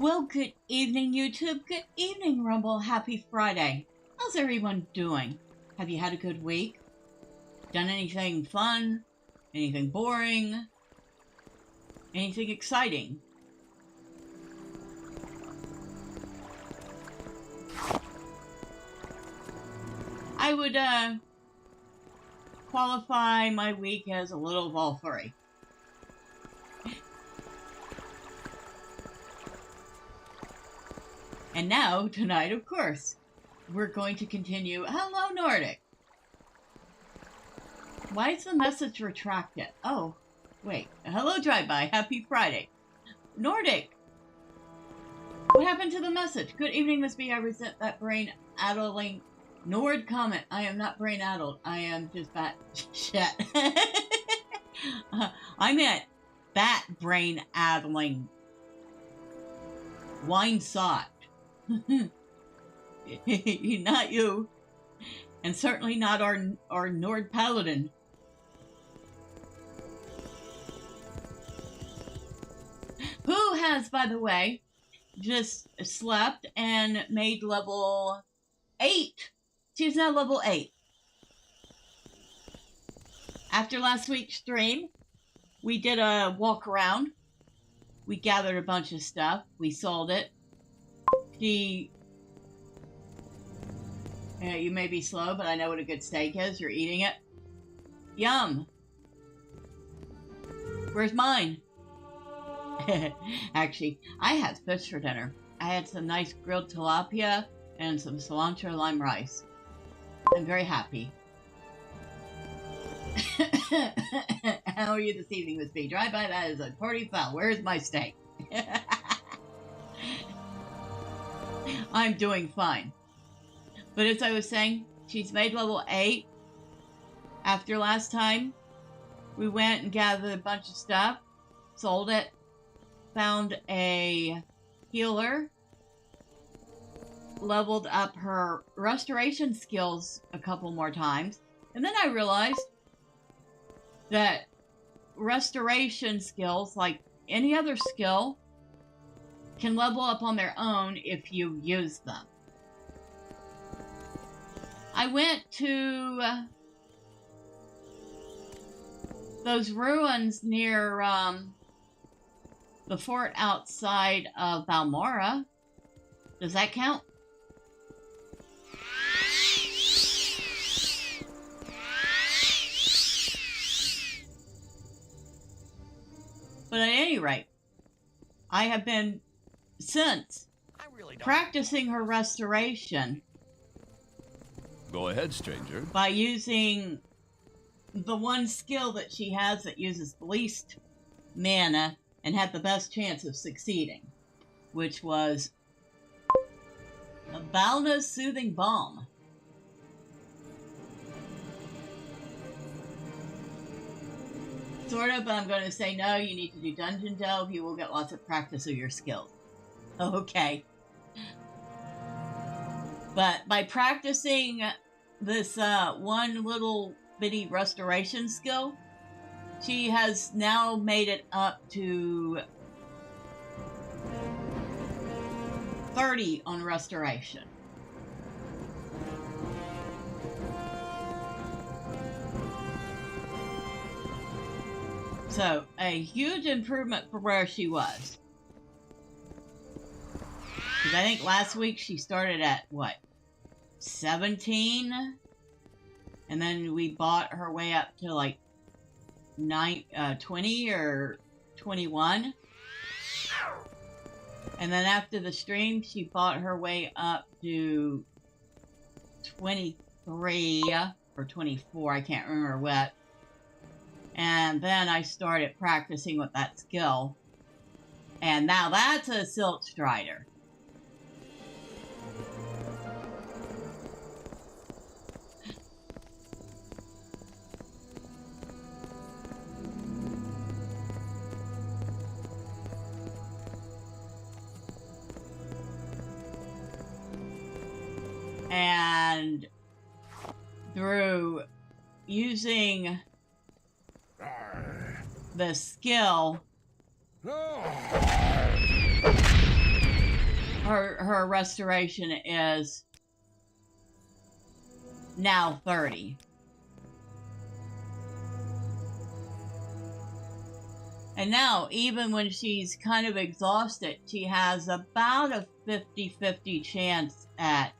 Well, good evening, YouTube. Good evening, Rumble. Happy Friday. How's everyone doing? Have you had a good week? Done anything fun? Anything boring? Anything exciting? I would, qualify my week as a little of all three. And now, tonight, of course, we're going to continue. Hello, Nordic. Why is the message retracted? Oh, wait. Hello, Drive-By. Happy Friday. Nordic. What happened to the message? Good evening, Miss B. I resent that brain-addling Nord comment. I am not brain-addled. I am just bat shit. I meant bat brain-addling Wine-Sot. Not you, and certainly not our Nord paladin. Who has, by the way, just slept and made level 8. She's now level 8. After last week's stream, we did a walk around. We gathered a bunch of stuff. We sold it. You may be slow, but I know what a good steak is. You're eating it. Yum. Where's mine? Actually, I had fish for dinner. I had some nice grilled tilapia and some cilantro lime rice. I'm very happy. How are you this evening, Miss B? Drive-By, that is a party foul. Where's my steak? I'm doing fine. But as I was saying, she's made level 8. After last time, we went and gathered a bunch of stuff, sold it, found a healer, leveled up her restoration skills a couple more times, and then I realized that restoration skills, like any other skill, can level up on their own if you use them. I went to those ruins near the fort outside of Balmora. Does that count? But at any rate, I have been since practicing her restoration. Go ahead, stranger. By using the one skill that she has that uses the least mana and had the best chance of succeeding, which was a Balna's Soothing Balm. Sort of, but I'm going to say no, you need to do Dungeon Delve. You will get lots of practice of your skills. Okay. But by practicing this one little bitty restoration skill, she has now made it up to 30 on restoration. So, a huge improvement from where she was. Because I think last week she started at, what, 17? And then we bought her way up to, like, 20 or 21. And then after the stream, she bought her way up to 23 or 24, I can't remember what. And then I started practicing with that skill. And now that's a Silk Strider. And through using the skill her restoration is now 30. And now, even when she's kind of exhausted, she has about a 50-50 chance at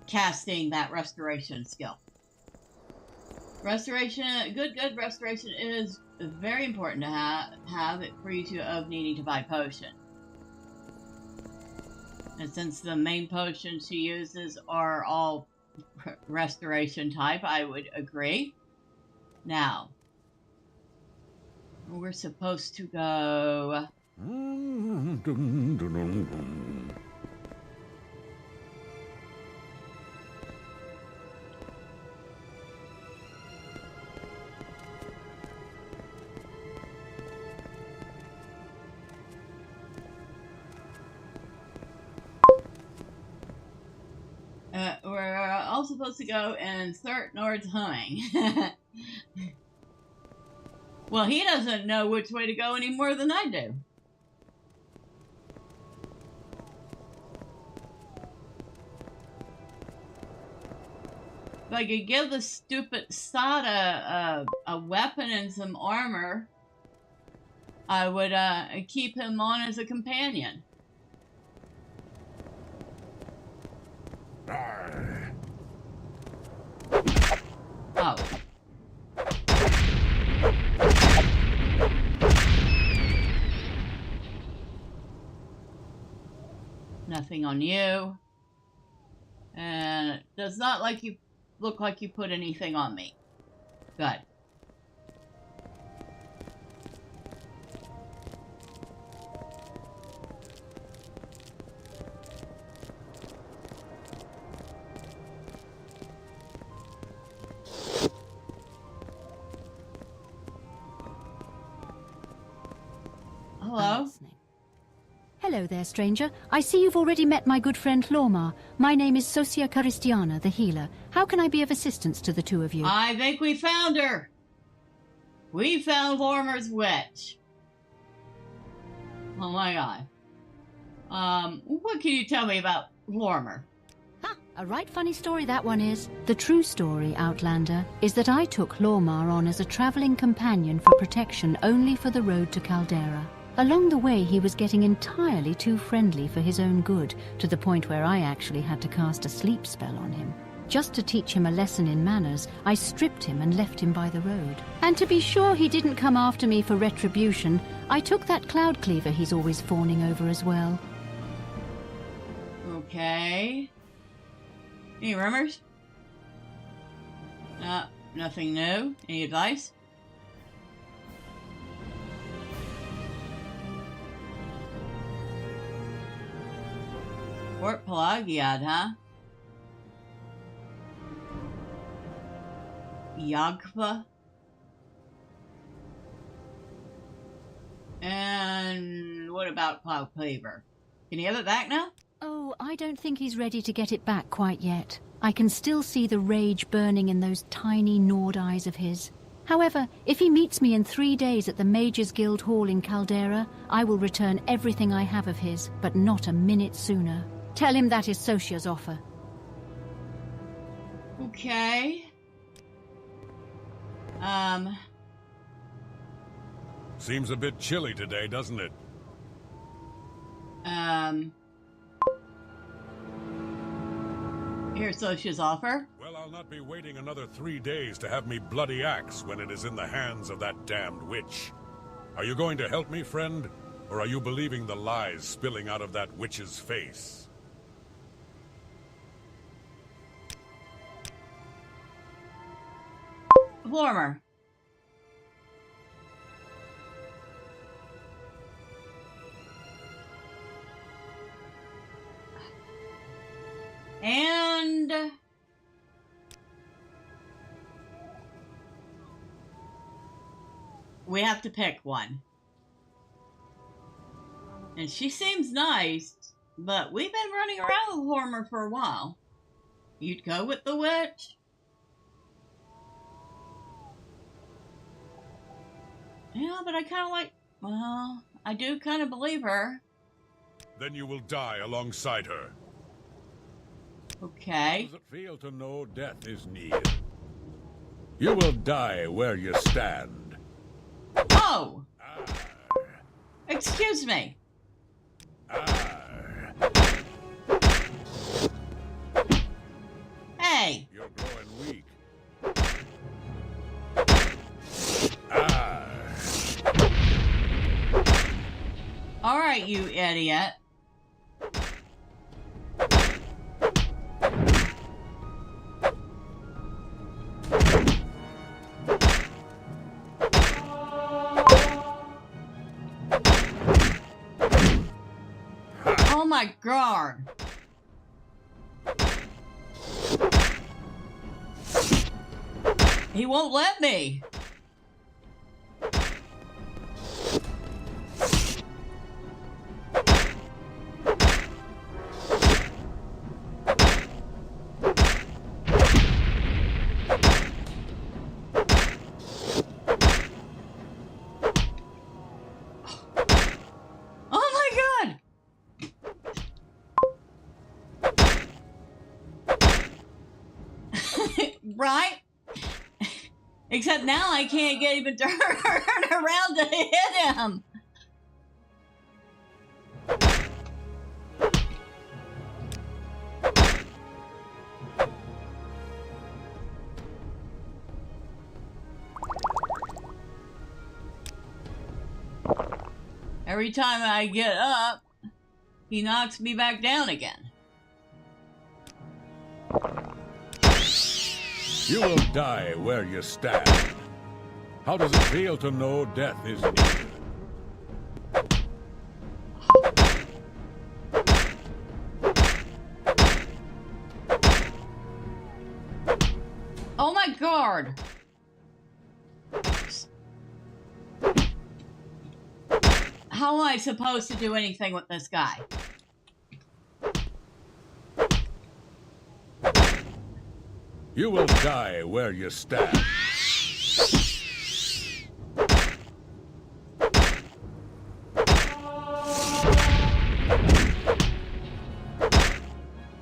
casting that restoration skill. Restoration, good restoration is very important to have. It frees you of needing to buy potion. And since the main potions she uses are all restoration type, I would agree. Now, we're supposed to go... we're all supposed to go and start Nord's humming. Well, he doesn't know which way to go any more than I do. If I could give the stupid sod a weapon and some armor, I would keep him on as a companion. Oh. Nothing on you. And it does not look like you put anything on me. Good. Hello? Hello there, stranger. I see you've already met my good friend Hlormar. My name is Socia Caristiana, the healer. How can I be of assistance to the two of you? I think we found her. We found Hlormar's witch. Oh my god. What can you tell me about Hlormar? Ha! A right funny story that one is. The true story, Outlander, is that I took Hlormar on as a traveling companion for protection only for the road to Caldera. Along the way, he was getting entirely too friendly for his own good, to the point where I actually had to cast a sleep spell on him. Just to teach him a lesson in manners, I stripped him and left him by the road. And to be sure he didn't come after me for retribution, I took that cloud cleaver he's always fawning over as well. Okay. Any rumors? Nothing new. Any advice? Fort Pelagiad, huh? Yagfa? And what about Cloud Cleaver? Can he have it back now? Oh, I don't think he's ready to get it back quite yet. I can still see the rage burning in those tiny Nord eyes of his. However, if he meets me in 3 days at the Mages Guild Hall in Caldera, I will return everything I have of his, but not a minute sooner. Tell him that is Socia's offer. Okay. Seems a bit chilly today, doesn't it? Here's Socia's offer. Well, I'll not be waiting another 3 days to have me bloody axe when it is in the hands of that damned witch. Are you going to help me, friend? Or are you believing the lies spilling out of that witch's face? Hlormar. And we have to pick one. And she seems nice, but we've been running around with Hlormar for a while. You'd go with the witch? Yeah, but I kind of like... Well, I do kind of believe her. then you will die alongside her. Okay. Does it feel to know death is near? You will die where you stand. Oh! Excuse me. Hey! You're growing weak. Alright, you idiot. Oh my god. He won't let me. Right? Except now I can't get even turn around to hit him. Every time I get up, he knocks me back down again. You will die where you stand. How does it feel to know death is near? Oh my god! How am I supposed to do anything with this guy? You will die where you stand.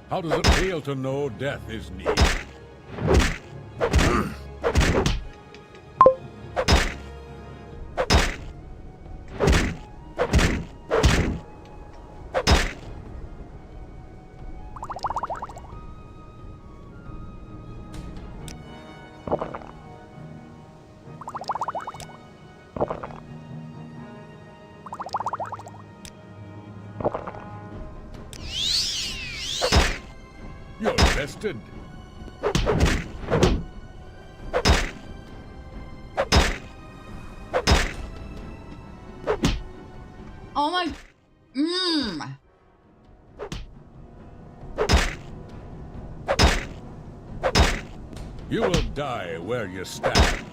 How does it feel to know death is near? You're bested. Oh my... You will die where you stand.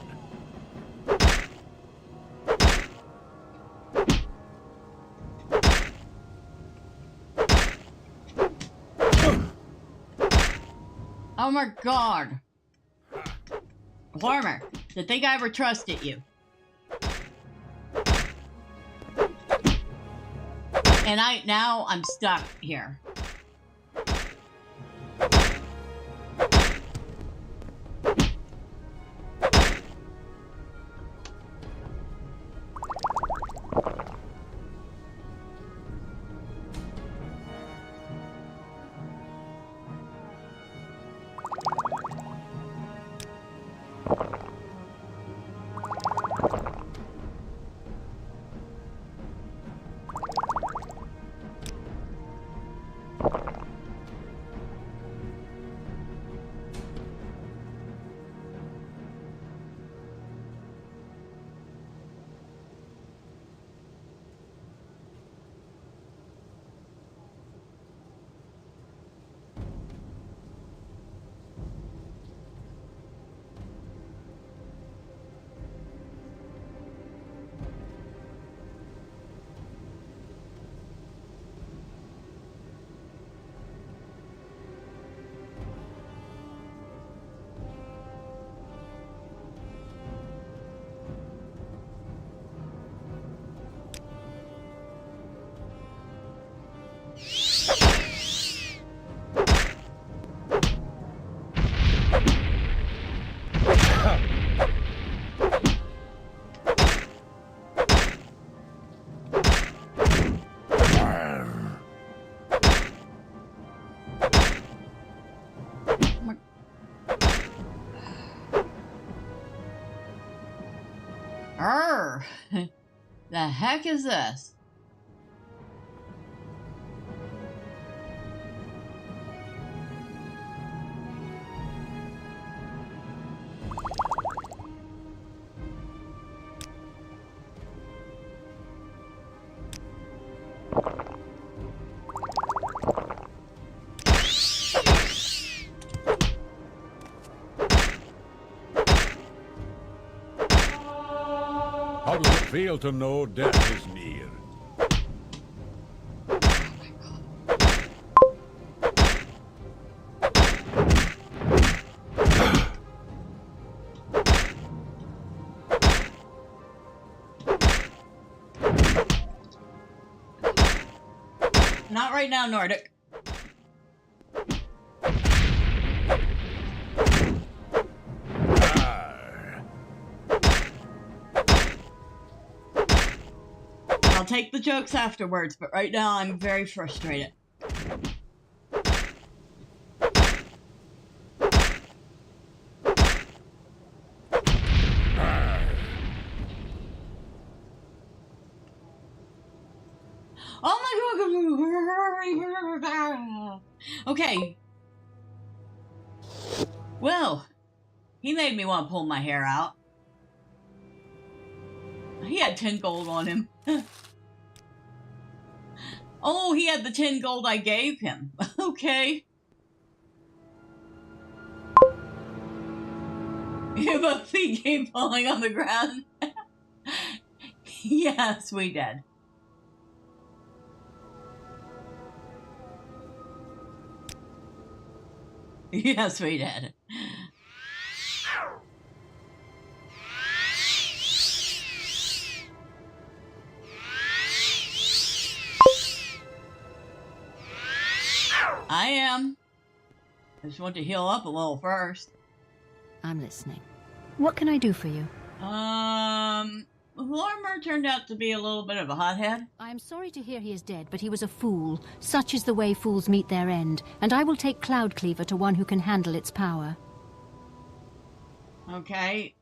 Oh my god. Hlormar, to think I ever trusted you. And now I'm stuck here. here? The heck is this? How does it feel to know death is near? Not right now, Nordic. I'll take the jokes afterwards, but right now I'm very frustrated. Oh my god! Okay. Well, he made me want to pull my hair out. He had 10 gold on him. Oh, he had the 10 gold I gave him. Okay. But feet keep falling on the ground. Yes, we did. Yes, we did. I am. I just want to heal up a little first. I'm listening. What can I do for you? Hlormar turned out to be a little bit of a hothead. I am sorry to hear he is dead, but he was a fool. Such is the way fools meet their end, and I will take Cloudcleaver to one who can handle its power. Okay.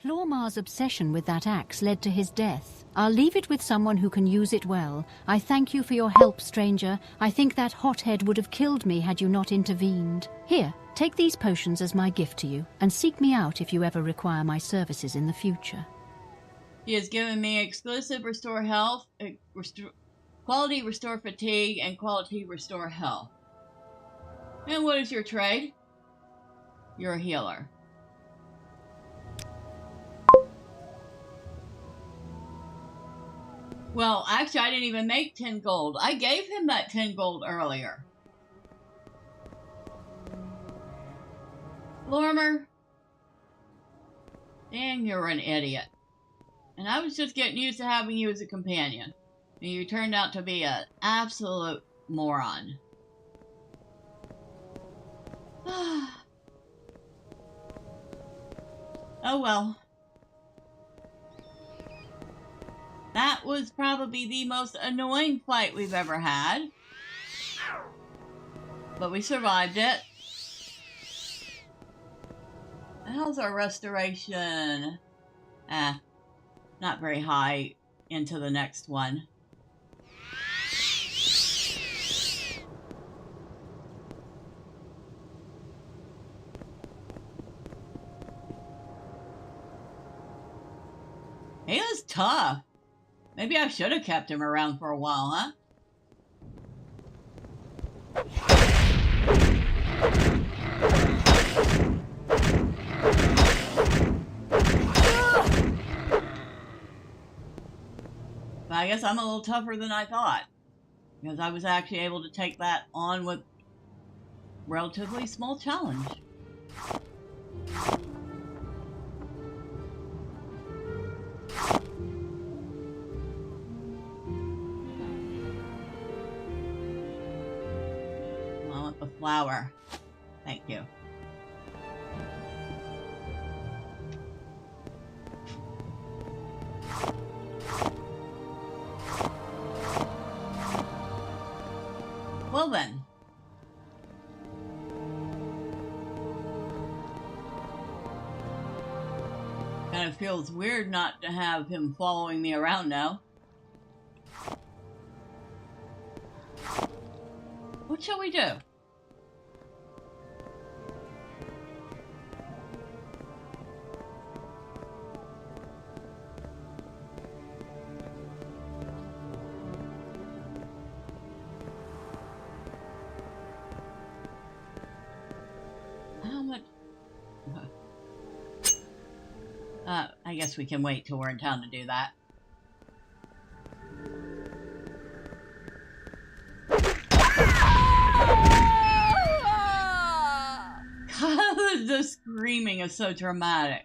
Hlormar's obsession with that axe led to his death. I'll leave it with someone who can use it well. I thank you for your help, stranger. I think that hothead would have killed me had you not intervened. Here, take these potions as my gift to you, and seek me out if you ever require my services in the future. He has given me exclusive restore health, quality restore fatigue, and quality restore health. And what is your trade? You're a healer. Well, actually, I didn't even make 10 gold. I gave him that 10 gold earlier. Hlormar, dang, you're an idiot. And I was just getting used to having you as a companion. And you turned out to be an absolute moron. Oh well. That was probably the most annoying fight we've ever had. But we survived it. How's our restoration? Not very high into the next one. He was tough. Maybe I should have kept him around for a while, huh? But I guess I'm a little tougher than I thought, because I was actually able to take that on with relatively small challenge. I want the flower. Thank you. Well then. Kind of It feels weird not to have him following me around now. What shall we do? How much? I guess we can wait till we're in town to do that. God, the screaming is so dramatic.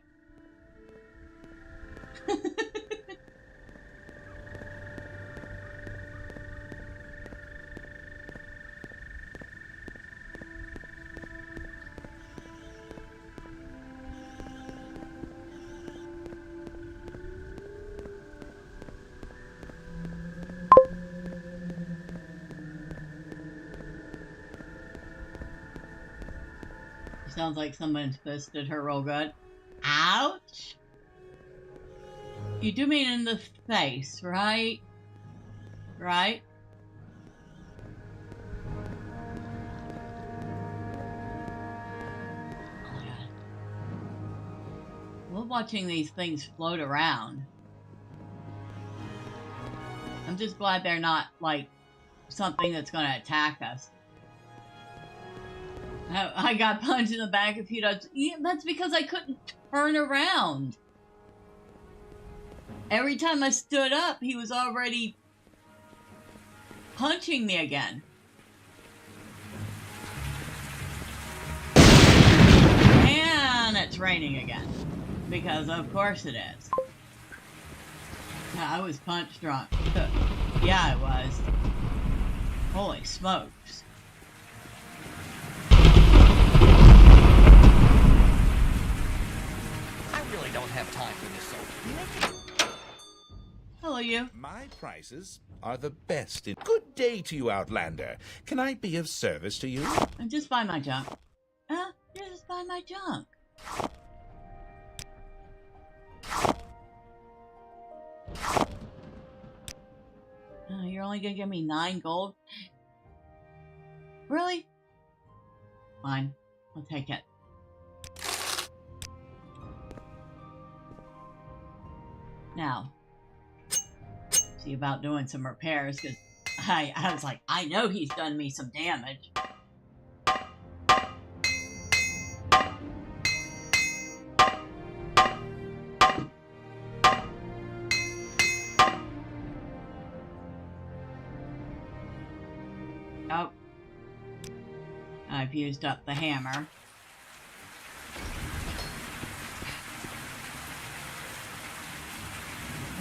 Sounds like someone's fisted her real good. Ouch! You do mean in the face, right? Right? Oh my God. We're watching these things float around. I'm just glad they're not like something that's going to attack us. I got punched in the back a few times. Yeah, that's because I couldn't turn around. Every time I stood up, he was already punching me again. And it's raining again. Because of course it is. I was punch drunk. Yeah, I was. Holy smokes. Really don't have time for this, so Hello, you. My prices are the best in... Good day to you, Outlander. Can I be of service to you? Just buy my junk. Just buy my junk. You're only gonna give me 9 gold? Really? Fine. I'll take it. Now, see about doing some repairs, because I was like, I know he's done me some damage. Oh. I've used up the hammer.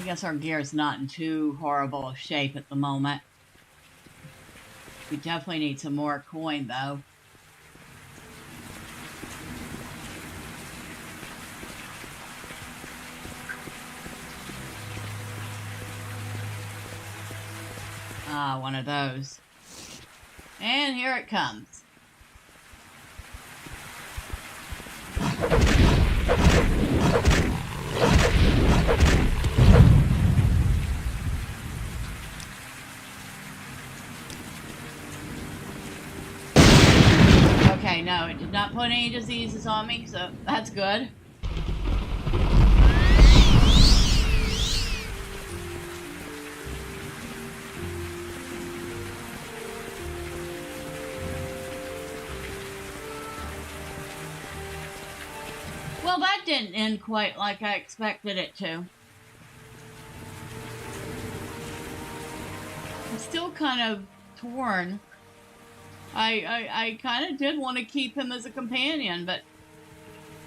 I guess our gear's not in too horrible a shape at the moment. We definitely need some more coin, though. Ah, one of those. And here it comes. Okay, no, it did not put any diseases on me, so that's good. Well, that didn't end quite like I expected it to. I'm still kind of torn. I kind of did want to keep him as a companion, but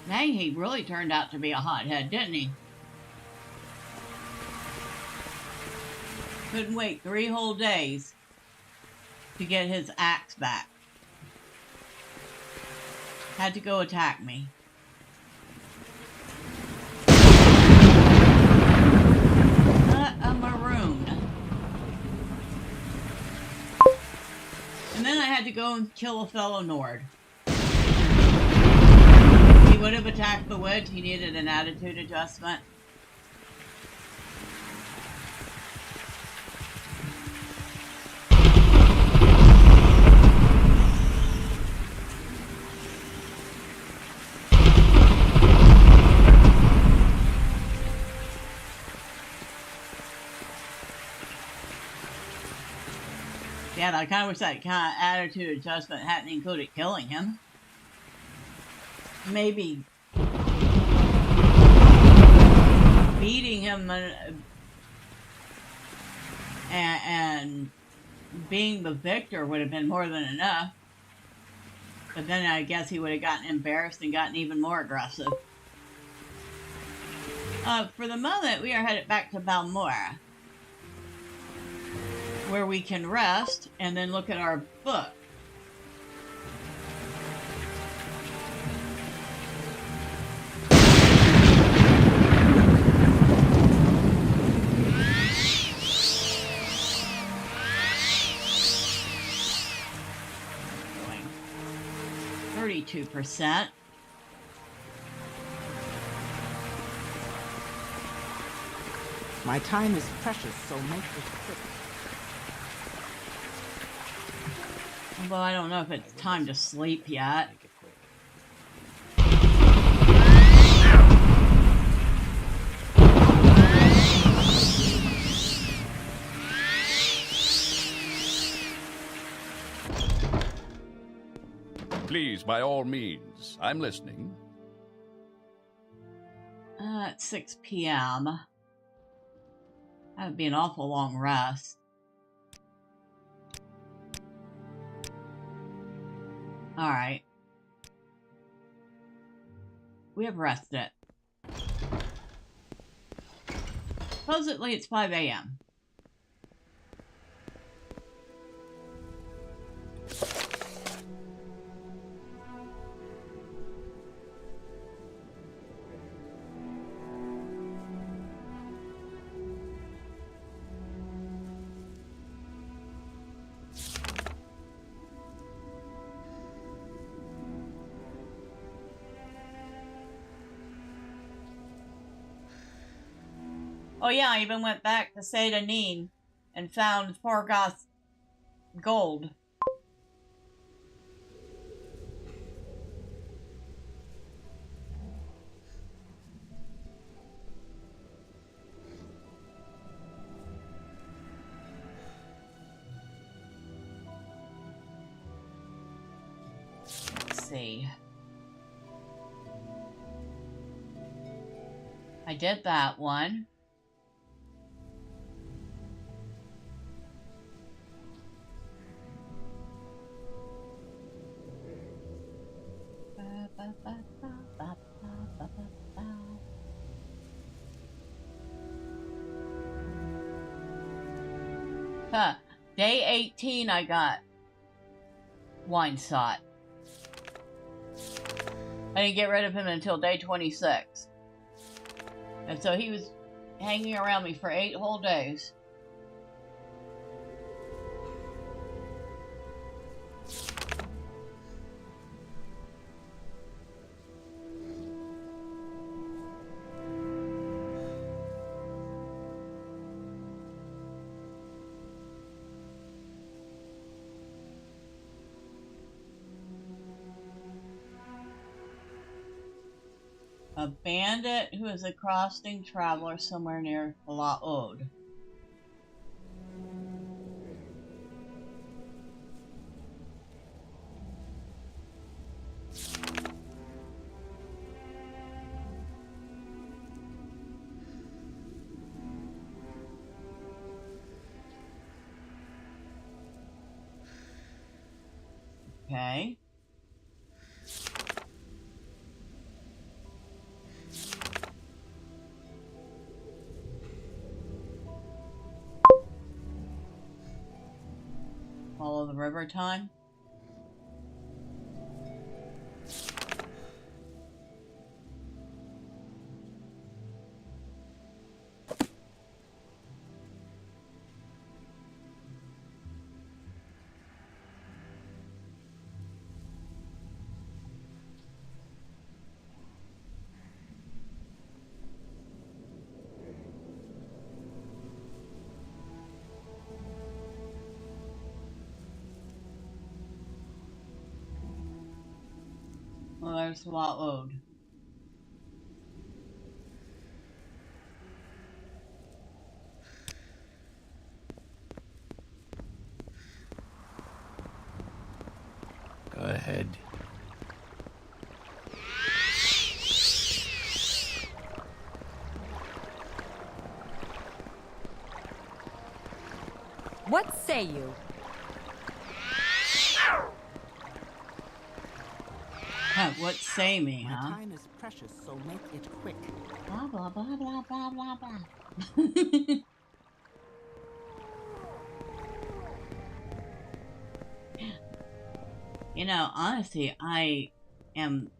dang, he really turned out to be a hothead, didn't he? Couldn't wait 3 whole days to get his axe back. Had to go attack me. A maroon. And then I had to go and kill a fellow Nord. He would have attacked the witch. He needed an attitude adjustment. Yeah, I kind of wish that kind of attitude adjustment hadn't included killing him. Maybe beating him and being the victor would have been more than enough. But then I guess he would have gotten embarrassed and gotten even more aggressive. For the moment, we are headed back to Balmora, where we can rest and then look at our book. Going 32%. My time is precious, so make it quick. Although I don't know if it's time to sleep yet. Please, by all means. I'm listening. It's 6 p.m. That would be an awful long rest. Alright. We have rested. Supposedly it's 5 a.m. Oh yeah, I even went back to Saint Denis and found Forgoth's gold. Let's see. I did that one. Huh. Day 18 I got Wine-Sot. I didn't get rid of him until day 26. And so he was hanging around me for 8 whole days. A bandit who is a crossing traveler somewhere near Hlormar. Okay. Follow the river time. Well, there's Hlormar. ahead. What say you? What say me, My huh? time is precious, so make it quick. Blah, blah, blah, blah, blah, blah, blah. You know, honestly, I am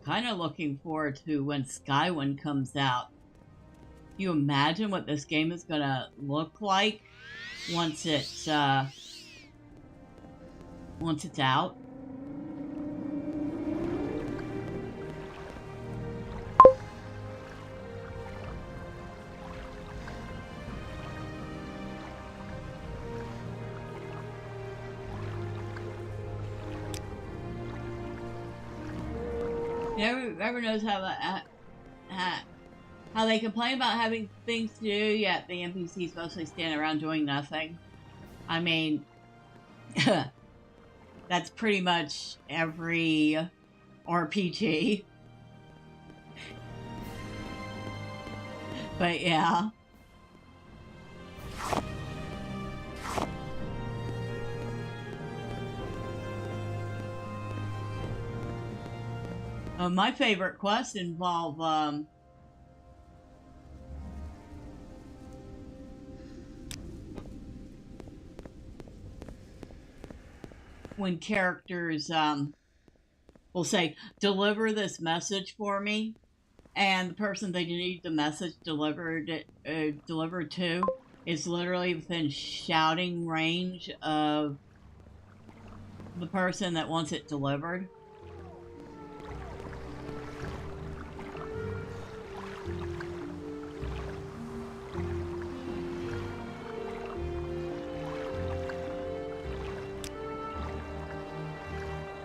kind of looking forward to when Skywind comes out. You imagine what this game is gonna look like once it's out? Never knows how they complain about having things to do, yet the NPCs mostly stand around doing nothing. I mean, that's pretty much every RPG. But yeah. My favorite quests involve when characters will say, deliver this message for me, and the person they need the message delivered to is literally within shouting range of the person that wants it delivered.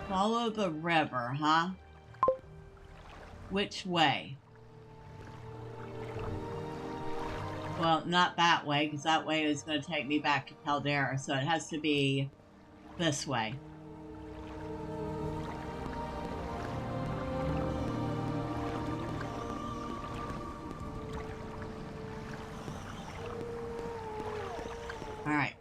Follow the river, huh? Which way? Well, not that way, because that way is going to take me back to Caldera, so it has to be this way. Alright.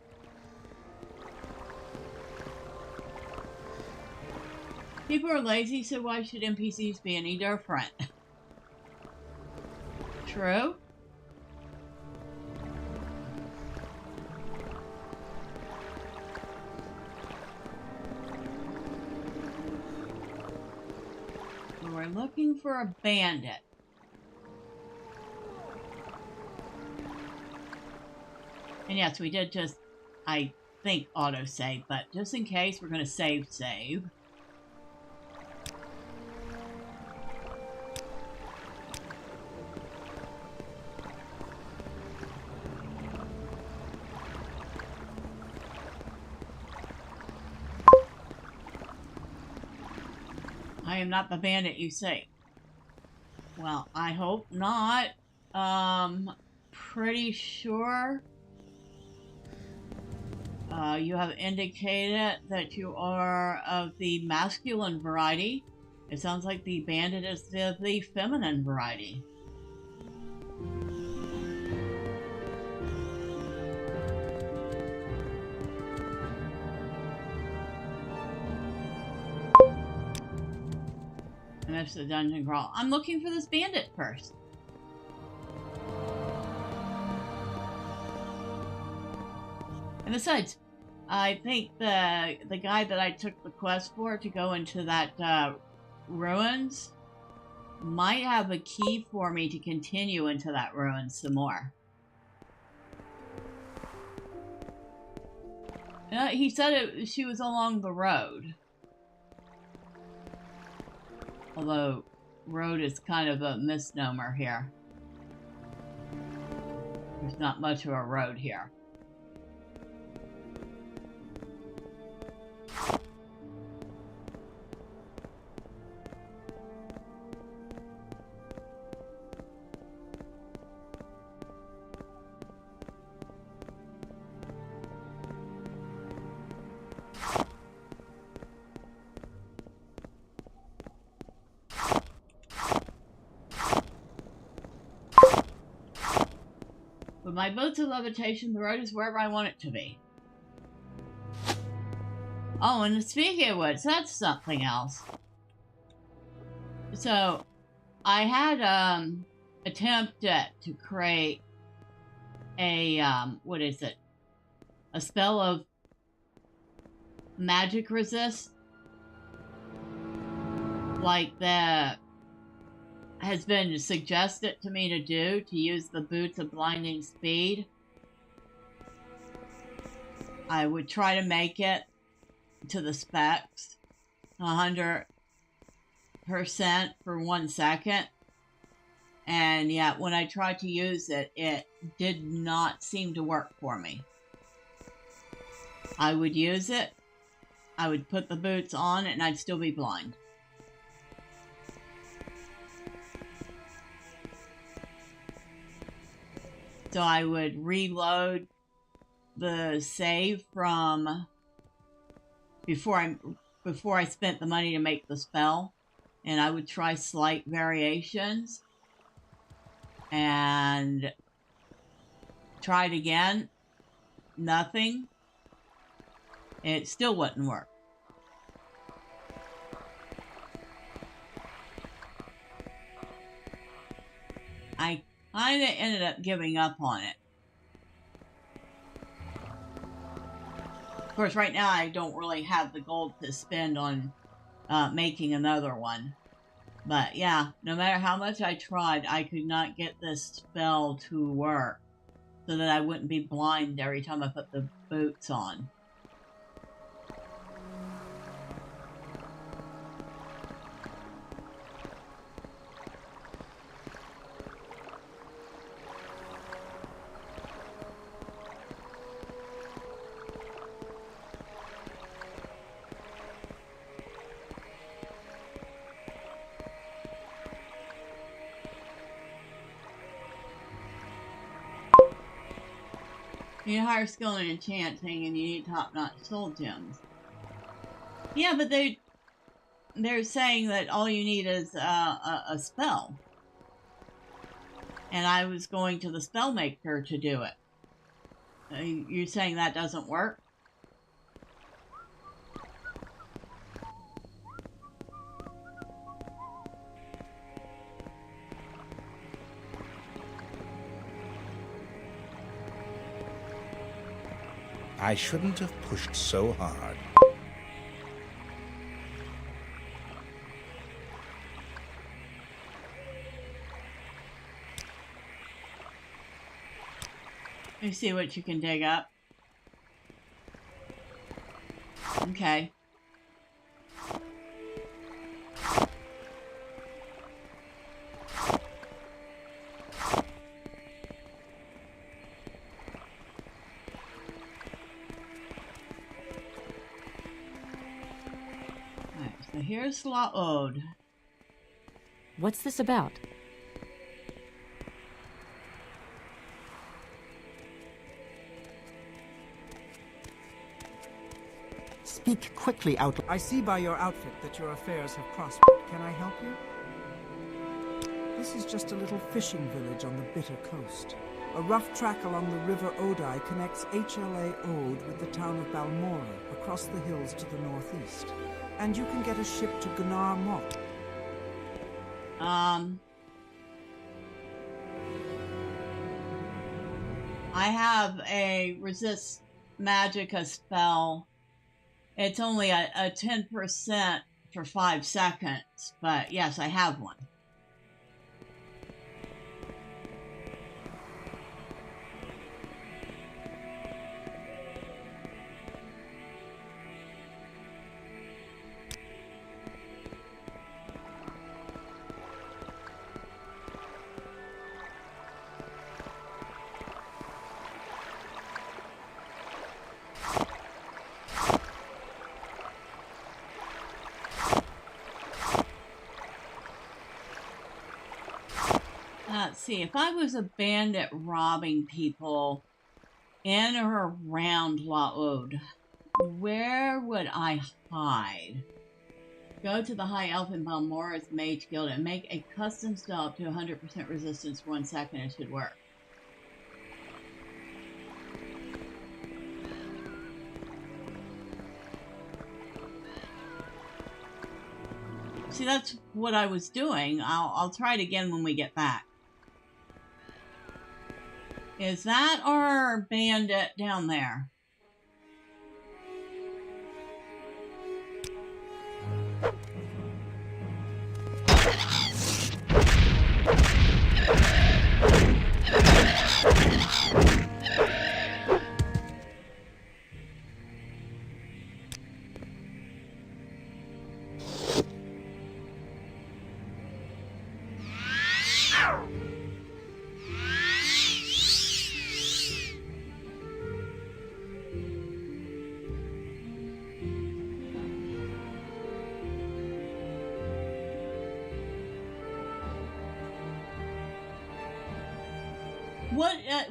People are lazy, so why should NPCs be any different? True? We're looking for a bandit. And yes, we did just, I think, autosave, but just in case, we're going to save. I am not the bandit you say. Well, I hope not. Pretty sure you have indicated that you are of the masculine variety. It sounds like the bandit is the feminine variety. And that's the dungeon crawl. I'm looking for this bandit first. And besides, I think the guy that I took the quest for to go into that ruins might have a key for me to continue into that ruins some more. He said she was along the road. Although, road is kind of a misnomer here. There's not much of a road here. With my boots of levitation, the road is wherever I want it to be. Oh, and speaking of which, that's something else. So, I had attempted to create a what is it? A spell of magic resist, like that has been suggested to me to do, to use the boots of blinding speed. I would try to make it to the specs 100% for 1 second, and yet when I tried to use it, it did not seem to work for me. I would use it, I would put the boots on, and I'd still be blind. So I would reload the save from before I spent the money to make the spell, and I would try slight variations and try it again. Nothing. It still wouldn't work. I kind of ended up giving up on it. Of course, right now I don't really have the gold to spend on making another one. But yeah, no matter how much I tried, I could not get this spell to work so that I wouldn't be blind every time I put the boots on. You need higher skill in enchanting, and you need top-notch soul gems. Yeah, but they're saying that all you need is a spell. And I was going to the spell maker to do it. You're saying that doesn't work? I shouldn't have pushed so hard. Let me see what you can dig up. Okay. So here's Hlormar. What's this about? Speak quickly, I see by your outfit that your affairs have prospered. Can I help you? This is just a little fishing village on the Bitter Coast. A rough track along the River Odai connects HLA Ode with the town of Balmora across the hills to the northeast. And you can get a ship to Ghnar Mok. I have a resist magicka spell. It's only a 10% for 5 seconds, but yes, I have one. Let's see, if I was a bandit robbing people in or around Hlormar, where would I hide? Go to the High Elf in Balmora's Mage Guild and make a custom spell up to 100% resistance for 1 second. It should work. see, that's what I was doing. I'll try it again when we get back. Is that our bandit down there?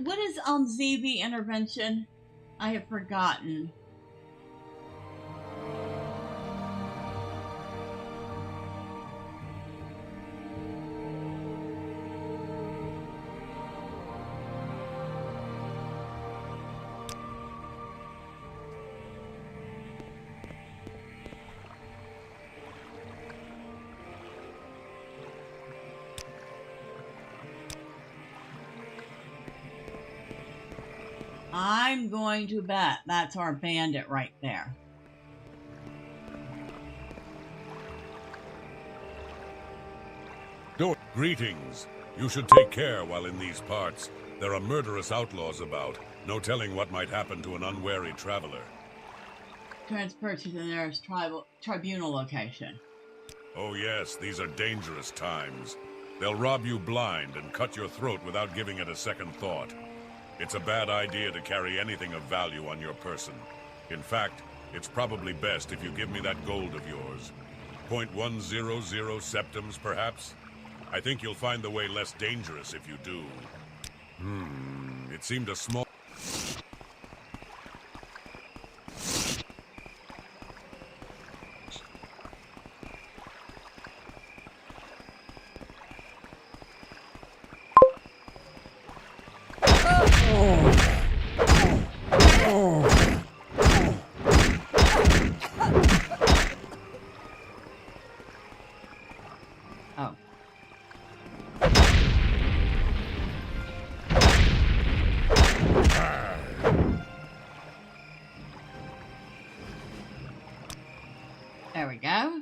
What is ZV intervention? I have forgotten. I'm going to bet that's our bandit right there. Greetings. You should take care while in these parts. There are murderous outlaws about. No telling what might happen to an unwary traveler. Transfer to the nearest tribunal location. Oh yes, these are dangerous times. They'll rob you blind and cut your throat without giving it a second thought. It's a bad idea to carry anything of value on your person. In fact, it's probably best if you give me that gold of yours. 0.100 septums, perhaps? I think you'll find the way less dangerous if you do. It seemed a small... There we go.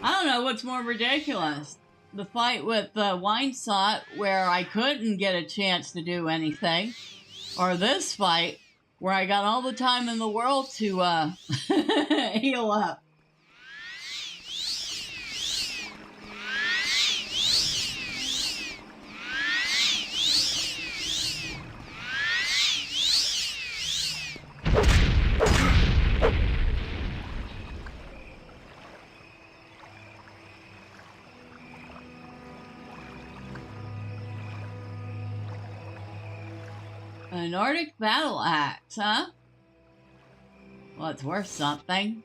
I don't know what's more ridiculous. The fight with the Wine-Sot where I couldn't get a chance to do anything, or this fight where I got all the time in the world to heal up. A Nordic battle axe, huh? Well, it's worth something.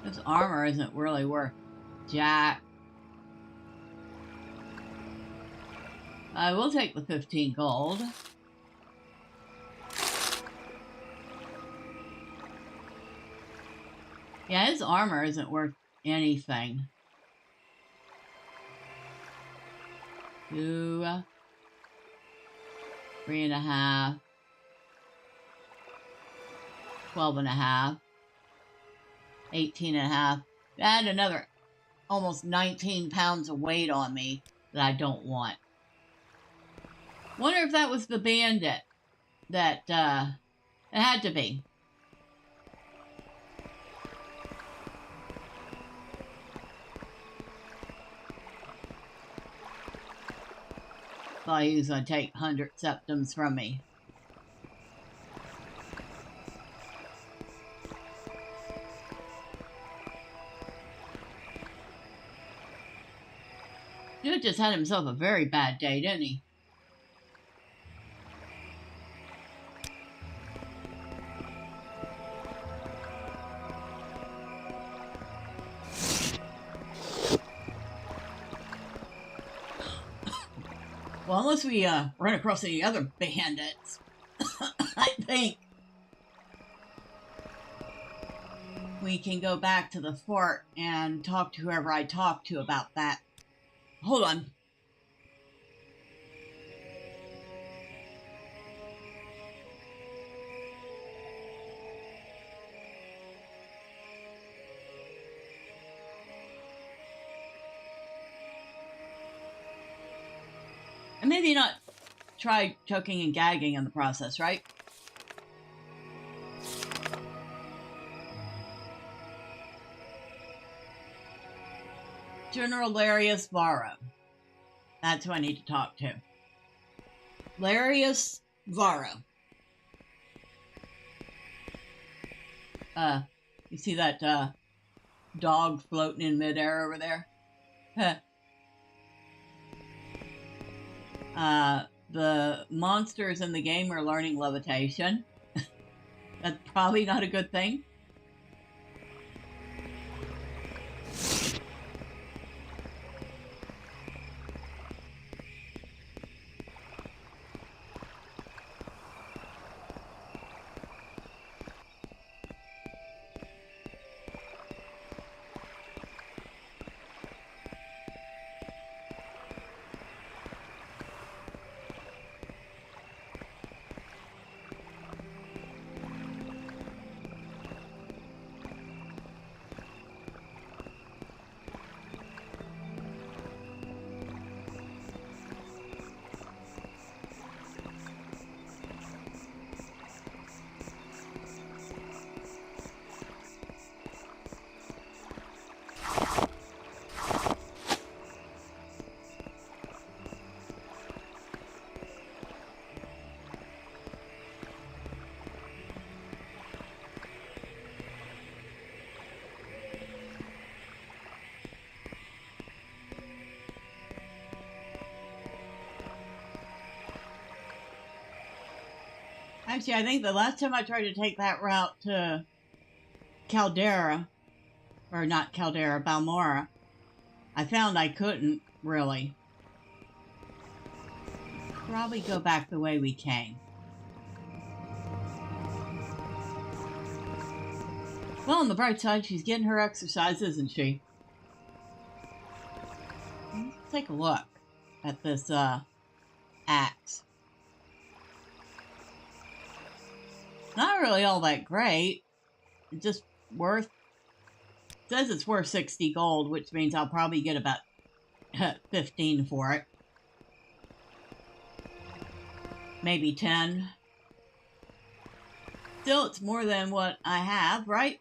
This armor isn't really worth jack. I will take the 15 gold. Yeah, his armor isn't worth anything. 2, 3.5, 12.5, 18.5. Add another almost 19 pounds of weight on me that I don't want. Wonder if that was the bandit that, it had to be. Thought he was going to take 100 septums from me. Dude just had himself a very bad day, didn't he? Well, unless we run across any other bandits, I think we can go back to the fort and talk to whoever I talked to about that. Hold on. And maybe not try choking and gagging in the process, right? General Larius Varro. That's who I need to talk to. Larius Varro. You see that dog floating in midair over there? The monsters in the game are learning levitation. That's probably not a good thing. Actually, I think the last time I tried to take that route to Caldera, or not Caldera, Balmora, I found I couldn't, really. Probably go back the way we came. Well, on the bright side, she's getting her exercise, isn't she? Let's take a look at this, axe. Not really all that great. It's just worth... It says it's worth 60 gold, which means I'll probably get about 15 for it. Maybe 10. Still, it's more than what I have, right?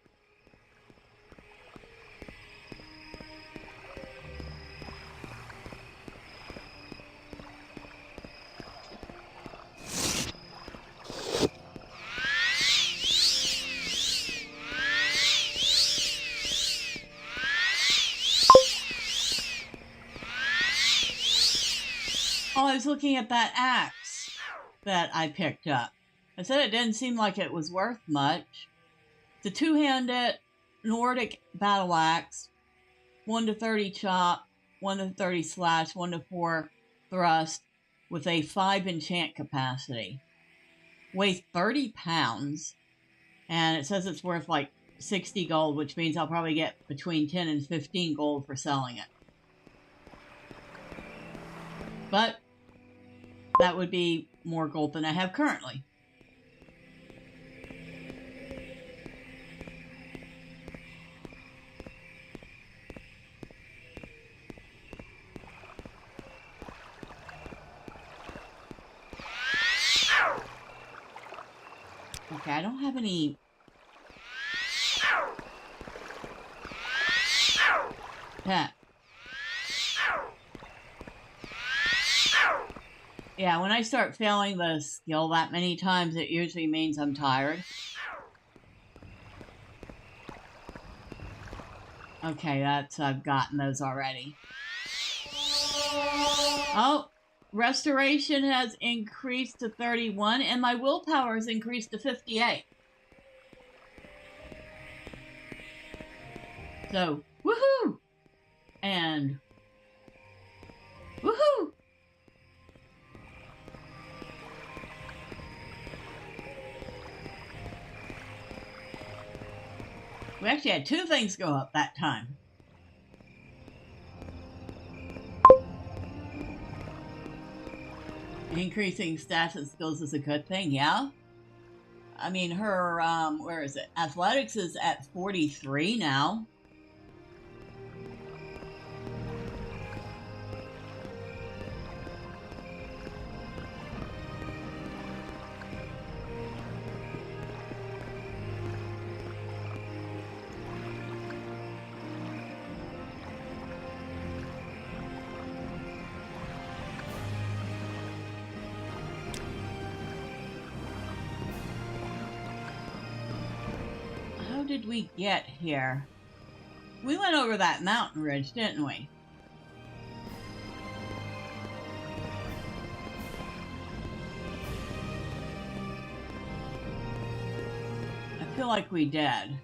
Oh, I was looking at that axe that I picked up. I said it didn't seem like it was worth much. It's a two-handed Nordic battle axe, 1 to 30 chop, 1 to 30 slash, 1 to 4 thrust, with a 5 enchant capacity. Weighs 30 pounds, and it says it's worth like 60 gold, which means I'll probably get between 10 and 15 gold for selling it. But that would be more gold than I have currently. Okay, I don't have any... pet. Yeah, when I start failing the skill that many times, it usually means I'm tired. Okay, I've gotten those already. Oh, restoration has increased to 31, and my willpower has increased to 58. So, woohoo! And woohoo! actually had 2 things go up that time. Increasing stats and skills is a good thing, yeah? I mean, her, where is it? Athletics is at 43 now. How did we get here? We went over that mountain ridge, didn't we? I feel like we did.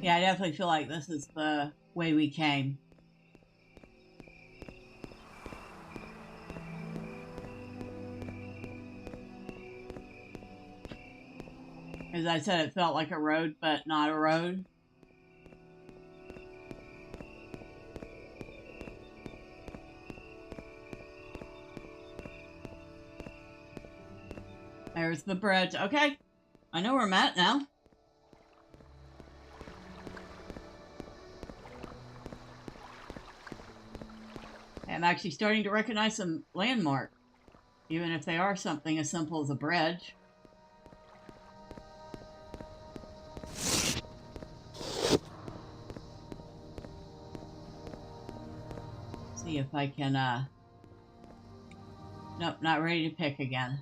Yeah, I definitely feel like this is the way we came. As I said, it felt like a road, but not a road. There's the bridge. Okay, I know where I'm at now. I'm actually starting to recognize some landmarks, even if they are something as simple as a bridge. See if I can, nope, not ready to pick again.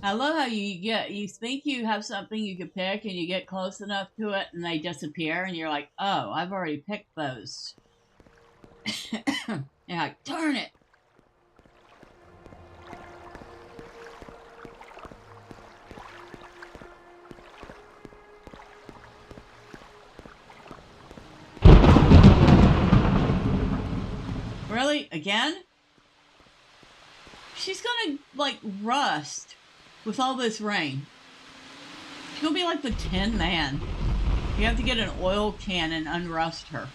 I love how you think you have something you could pick and you get close enough to it and they disappear and you're like, oh, I've already picked those. You're like, darn it. Really? Again? She's gonna, like, rust with all this rain. She's gonna be like the Tin Man. You have to get an oil can and unrust her.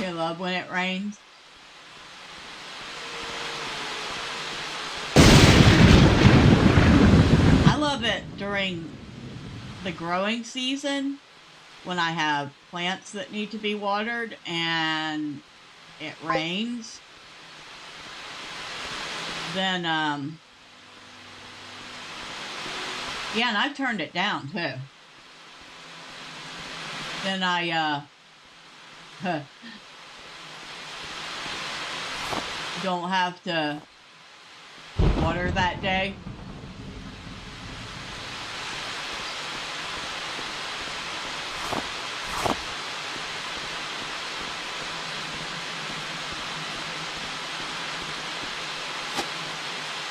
You love when it rains? I love it during the growing season when I have plants that need to be watered and it rains. Then, yeah, and I've turned it down too. Then I, don't have to water that day.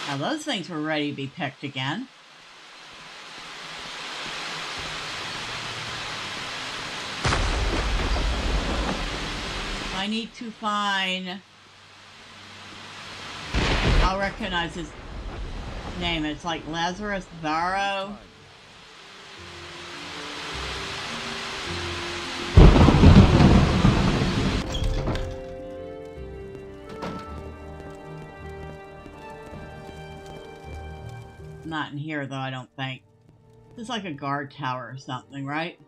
Now those things were ready to be picked again. I need to find... I'll recognize his name. It's like Lazarus Varro. not in here, though, I don't think. This is like a guard tower or something, right?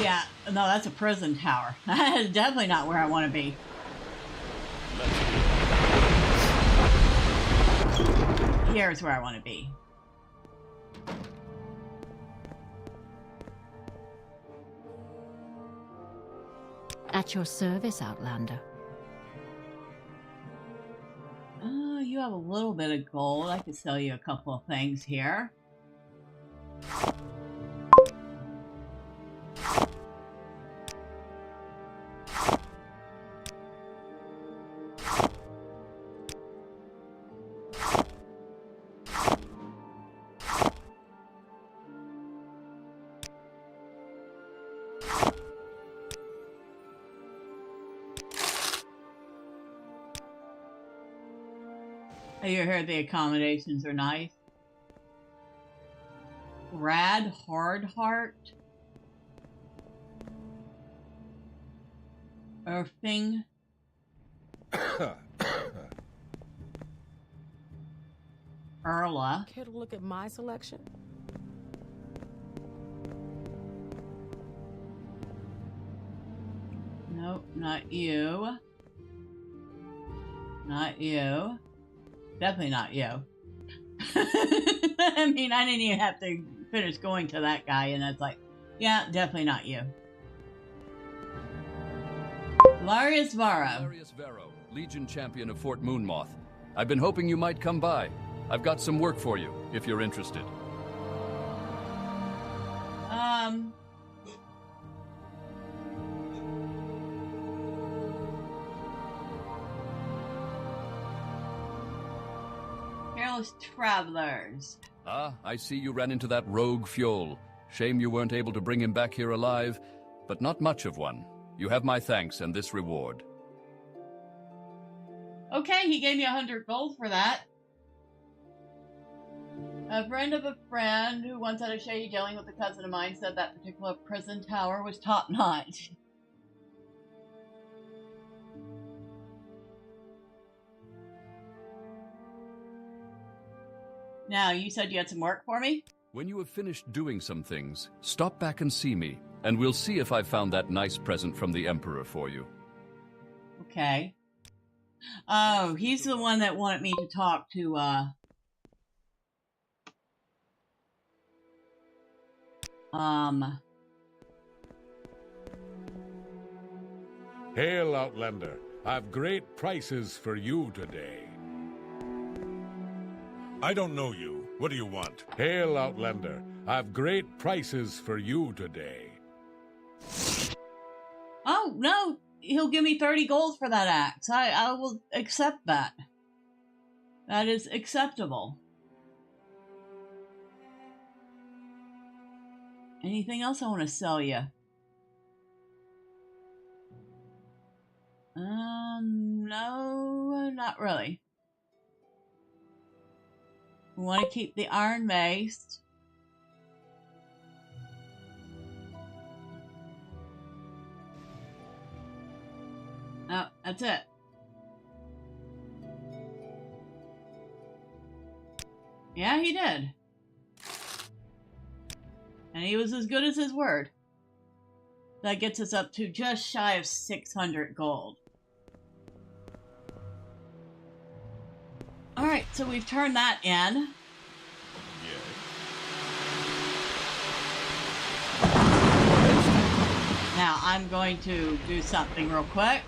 Yeah, no, that's a prison tower. That is definitely not where I want to be. Here's where I want to be. At your service, Outlander. Oh, you have a little bit of gold. I could sell you a couple of things here. You heard the accommodations are nice. Rad Hard Heart. Earthing. Erla. Care to look at my selection? Nope, not you. Not you. Definitely not you. I mean, I didn't even have to finish going to that guy, and it's like, yeah, definitely not you. Larius Varro. Larius Varro, Legion Champion of Fort Moonmoth. I've been hoping you might come by. I've got some work for you, if you're interested. Careless travelers. Ah, I see you ran into that rogue Fjol. Shame you weren't able to bring him back here alive, but not much of one. You have my thanks and this reward. Okay, he gave me 100 gold for that. A friend of a friend who once had a shady dealing with a cousin of mine said that particular prison tower was top-notch. Now, you said you had some work for me? When you have finished doing some things, stop back and see me, and we'll see if I've found that nice present from the Emperor for you. Okay. Oh, he's the one that wanted me to talk to, Hail, Outlander. I've great prices for you today. I don't know you. What do you want? Hail, Outlander. I've great prices for you today. Oh, no. He'll give me 30 gold for that axe. I will accept that. That is acceptable. Anything else I want to sell you? No, not really. We want to keep the iron mace. Oh, that's it. Yeah, he did. And he was as good as his word. That gets us up to just shy of 600 gold. Alright, so we've turned that in. Now, I'm going to do something real quick.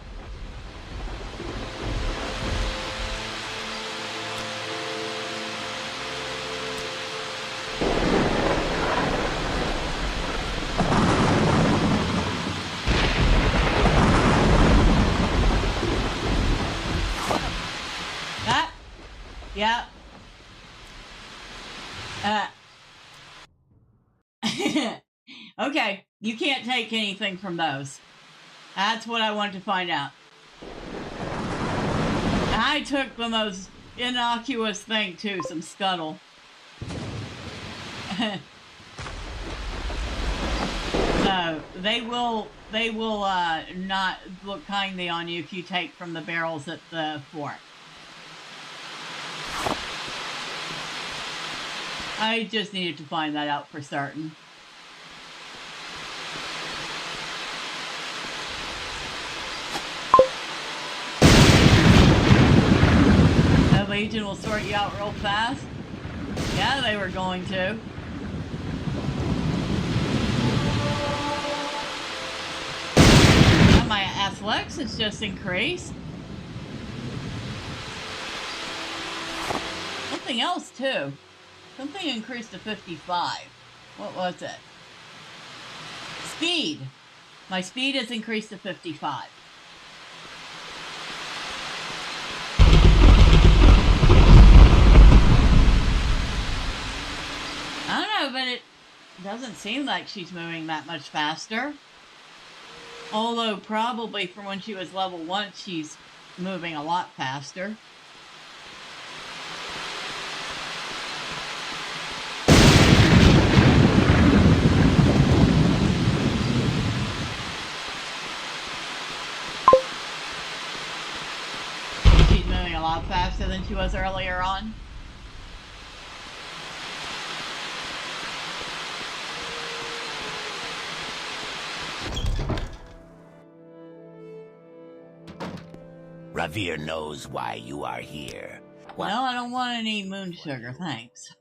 Yeah. Okay, you can't take anything from those. That's what I wanted to find out. I took the most innocuous thing too, some scuttle. So they will not look kindly on you if you take from the barrels at the fort. I just needed to find that out for certain. The Legion will sort you out real fast. Yeah, they were going to. My athletics has just increased. Something else too. Something increased to 55. What was it? Speed. My speed has increased to 55. I don't know, but it doesn't seem like she's moving that much faster. Although probably from when she was level 1, she's moving a lot faster. She's moving a lot faster than she was earlier on. Ravir knows why you are here. What? No, I don't want any moon sugar, thanks.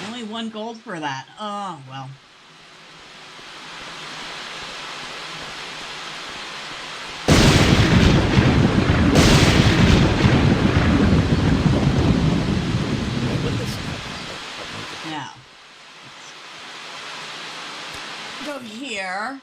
Only 1 gold for that. Oh, well. Now, let's go here.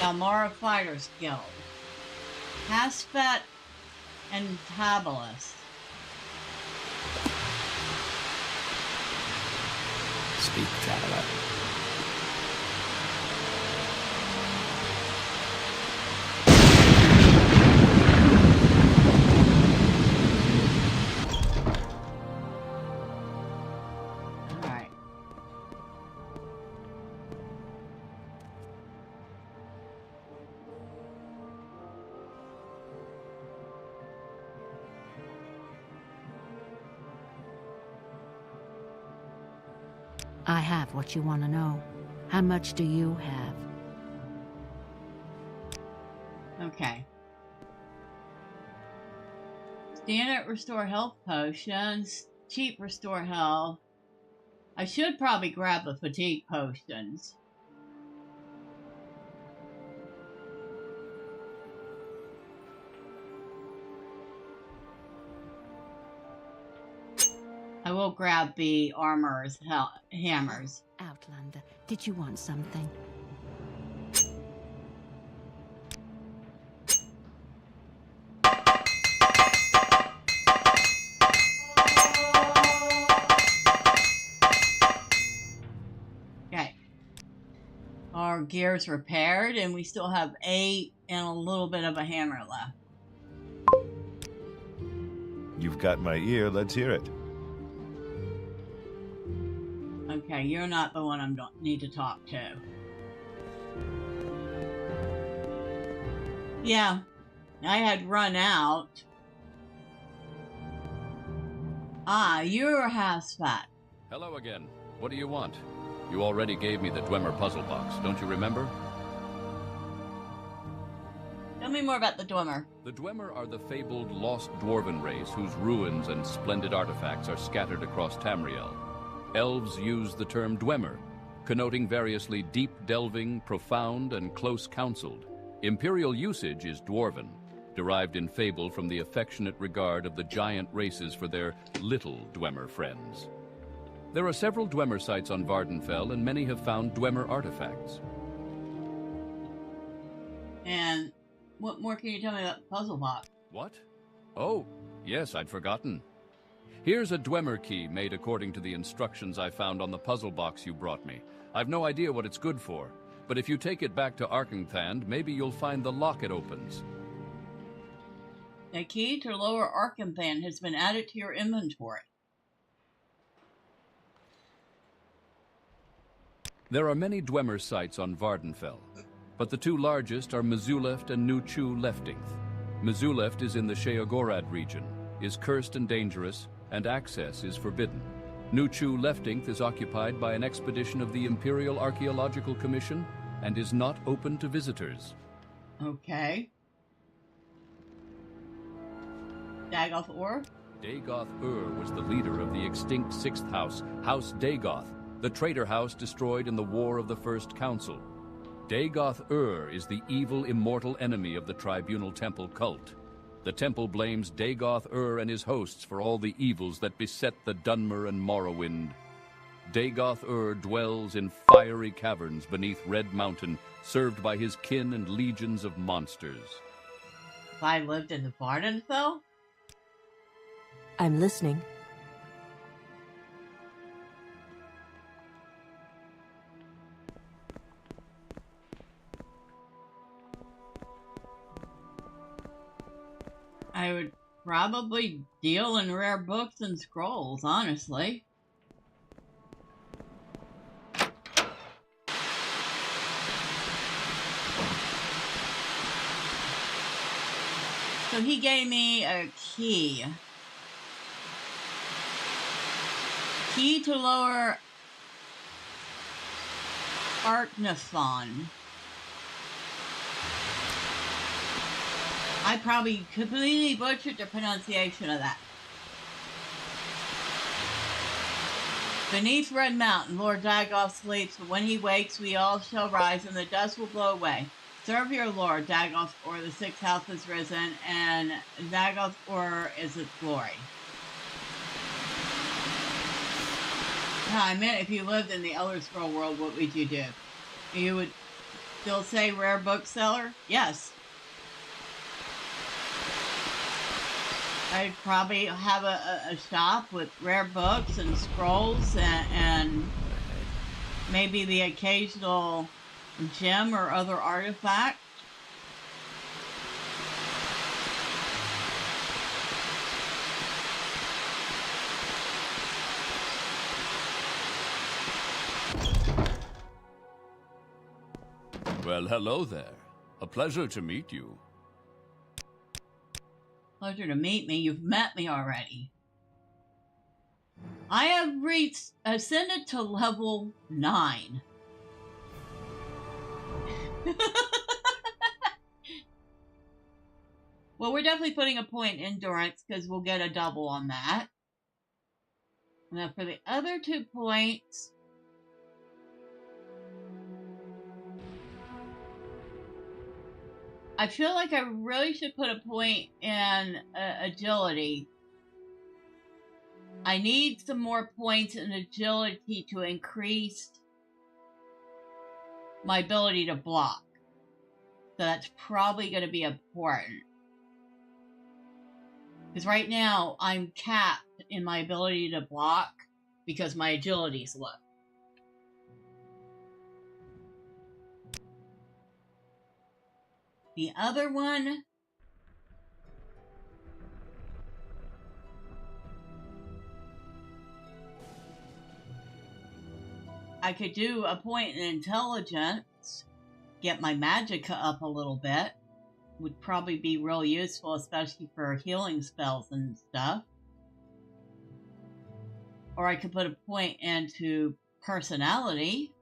Hlormar Fighters Guild. Hasfet and Tabalus. Speak, traveler. Alright. I have what you want to know. How much do you have? Okay. Standard restore health potions. Cheap restore health. I should probably grab the fatigue potions. I will grab the armor's hammers. Outlander, did you want something? Okay. Our gear's repaired, and we still have 8 and a little bit of a hammer left. You've got my ear, let's hear it. Okay, you're not the one I need to talk to. Yeah, I had run out. Ah, you're Hasfat. Hello again. What do you want? You already gave me the Dwemer puzzle box, don't you remember? Tell me more about the Dwemer. The Dwemer are the fabled lost dwarven race whose ruins and splendid artifacts are scattered across Tamriel. Elves use the term Dwemer, connoting variously deep-delving, profound, and close-counseled. Imperial usage is dwarven, derived in fable from the affectionate regard of the giant races for their little Dwemer friends. There are several Dwemer sites on Vardenfell, and many have found Dwemer artifacts. And what more can you tell me about the puzzle box? What? Oh, yes, I'd forgotten. Here's a Dwemer key made according to the instructions I found on the puzzle box you brought me. I've no idea what it's good for, but if you take it back to Arkenthand, maybe you'll find the lock it opens. A key to Lower Arkenthand has been added to your inventory. There are many Dwemer sites on Vardenfell, but the two largest are Mizuleft and Nuchu Leftingth. Mizuleft is in the Sheogorad region, is cursed and dangerous, and access is forbidden. Nuchu Leftingth is occupied by an expedition of the Imperial Archaeological Commission and is not open to visitors. Okay. Dagoth Ur? Dagoth Ur was the leader of the extinct Sixth House, House Dagoth, the traitor house destroyed in the War of the First Council. Dagoth Ur is the evil immortal enemy of the Tribunal Temple cult. The temple blames Dagoth Ur and his hosts for all the evils that beset the Dunmer and Morrowind. Dagoth Ur dwells in fiery caverns beneath Red Mountain, served by his kin and legions of monsters. If I lived in the Vardenfell? I'm listening. I would probably deal in rare books and scrolls, honestly. So he gave me a key. Key to Lower Artnathon. I probably completely butchered the pronunciation of that. Beneath Red Mountain, Lord Dagoth sleeps, but when he wakes, we all shall rise, and the dust will blow away. Serve your Lord, Dagoth Ur, the Sixth House has risen, and Dagoth Ur is its glory. I meant if you lived in the Elder Scroll world, what would you do? You would still say rare bookseller? Yes. I'd probably have a shop with rare books and scrolls and maybe the occasional gem or other artifact. Well, hello there. A pleasure to meet you. Pleasure to meet me. You've met me already. I have ascended to level 9. Well, we're definitely putting a point in endurance because we'll get a double on that. Now for the other 2 points, I feel like I really should put a point in agility. I need some more points in agility to increase my ability to block. So that's probably going to be important. Because right now, I'm capped in my ability to block because my agility is low. The other one, I could do a point in intelligence, get my magicka up a little bit. Would probably be real useful, especially for healing spells and stuff. Or I could put a point into personality.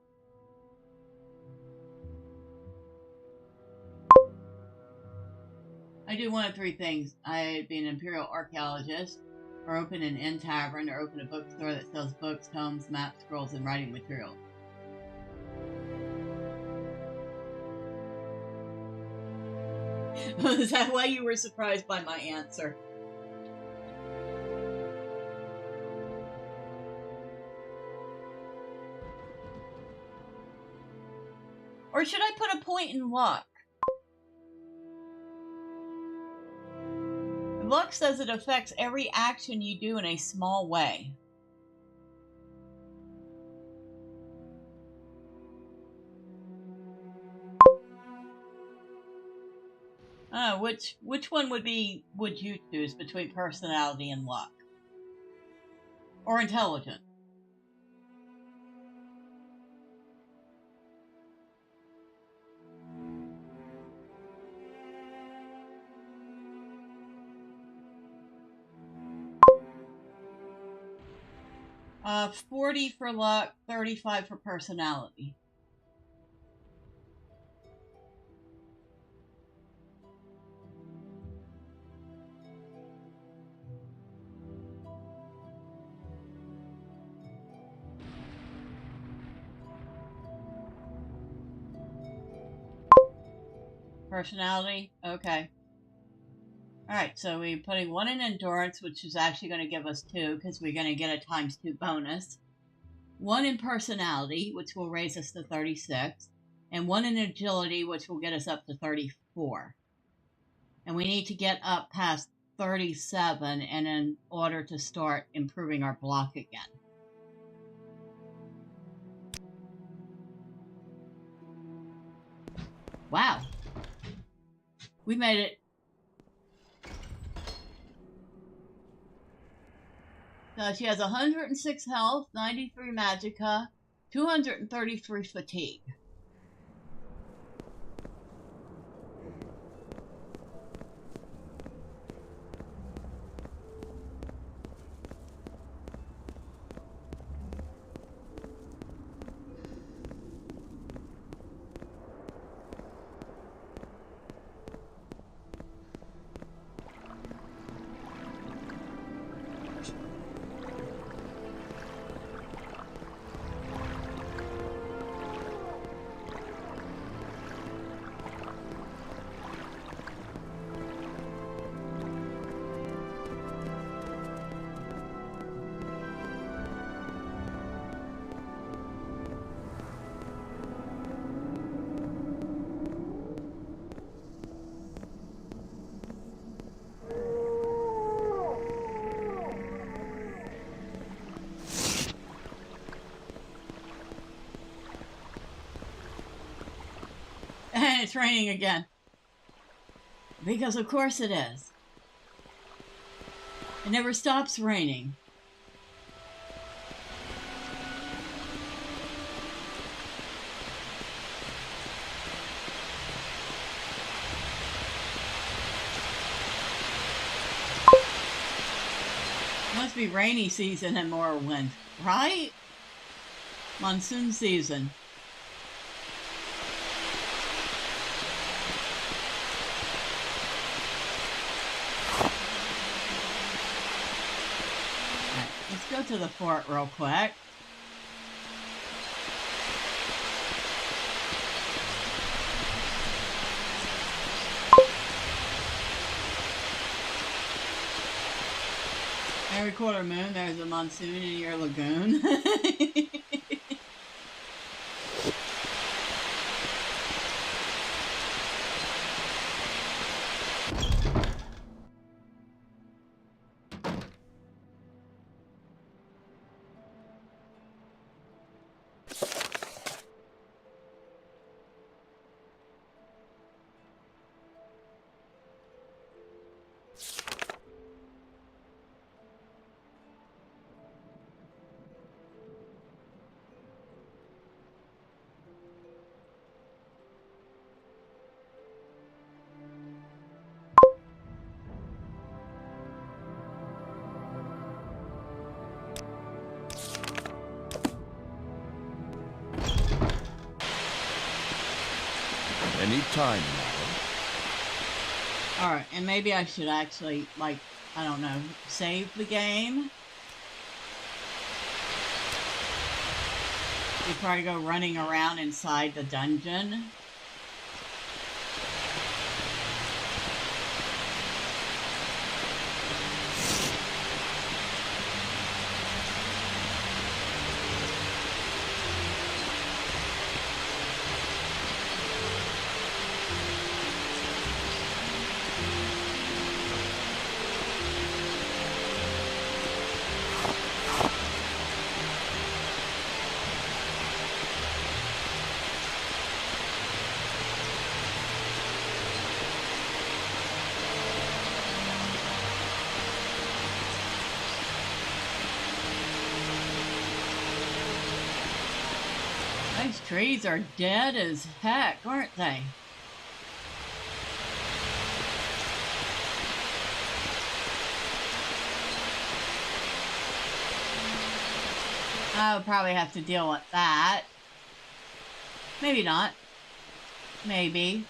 I do one of three things. I'd be an imperial archaeologist, or open an inn tavern, or open a bookstore that sells books, tomes, maps, scrolls, and writing materials. Is that why you were surprised by my answer? Or should I put a point in luck? Luck says it affects every action you do in a small way. Which one would you choose between personality and luck? Or intelligence? Uh, 40 for luck, 35 for personality. Personality? Okay. Alright, so we're putting 1 in endurance, which is actually going to give us 2, because we're going to get a ×2 bonus. 1 in personality, which will raise us to 36. And 1 in agility, which will get us up to 34. And we need to get up past 37 in order to start improving our block again. Wow. We made it. So she has 106 health, 93 magicka, 233 fatigue. And it's raining again. Because of course it is. It never stops raining. Must be rainy season in Morrowind, right? Monsoon season. Go to the fort real quick. Every quarter moon there's a monsoon in your lagoon. Any time, madam. Alright, and maybe I should actually, like, I don't know, save the game? Before I go running around inside the dungeon? These trees are dead as heck, aren't they? I'll probably have to deal with that. Maybe not. Maybe.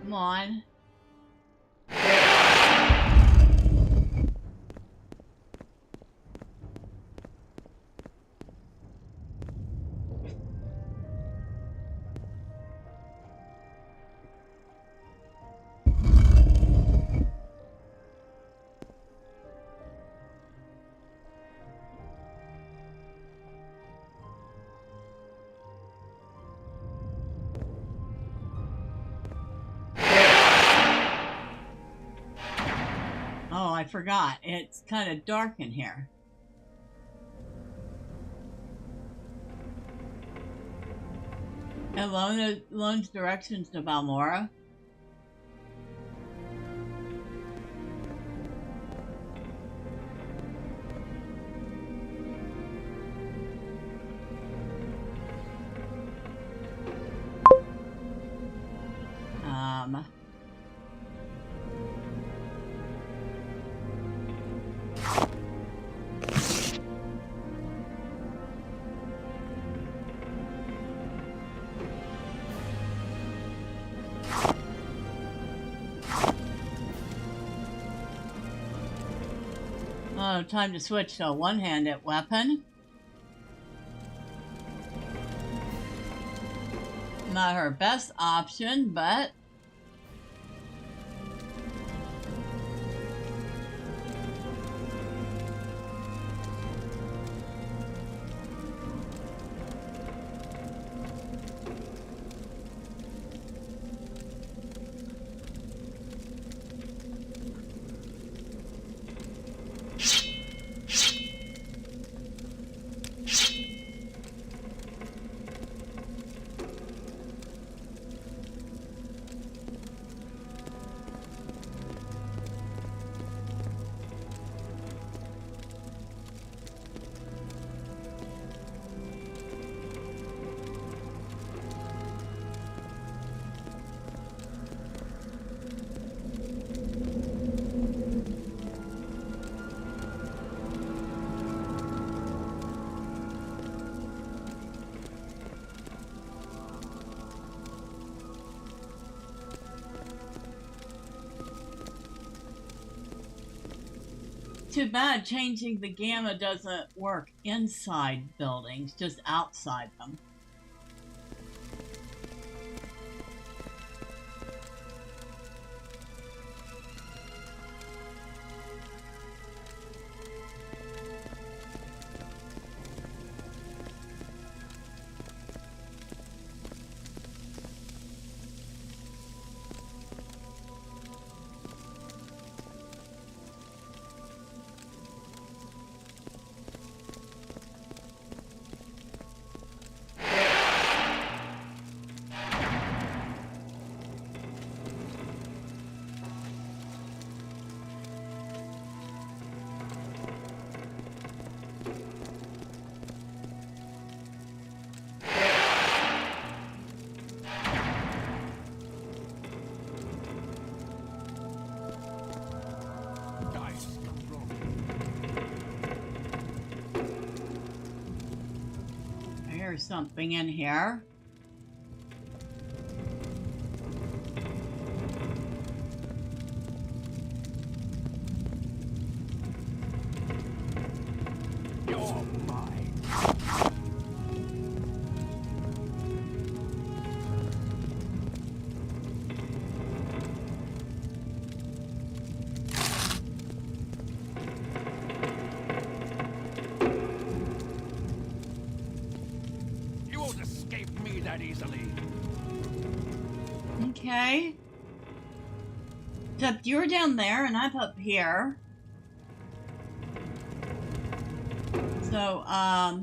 Come on. Oh, I forgot. It's kind of dark in here. And loans directions to Balmora. Oh, time to switch to a one-handed weapon. Not her best option, but... Too bad changing the gamma doesn't work inside buildings, just outside them. There's something in here. You're mine. You won't escape me that easily. Okay. Except you're down there and I'm up here. So, I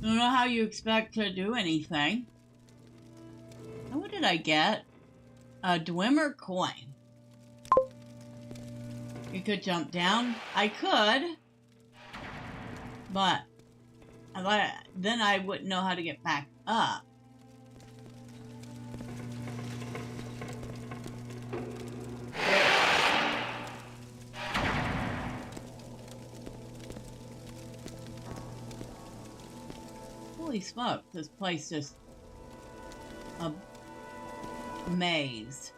don't know how you expect to do anything. And what did I get? A Dwemer coin. You could jump down. I could. But then I wouldn't know how to get back up. Holy smoke, this place is a maze.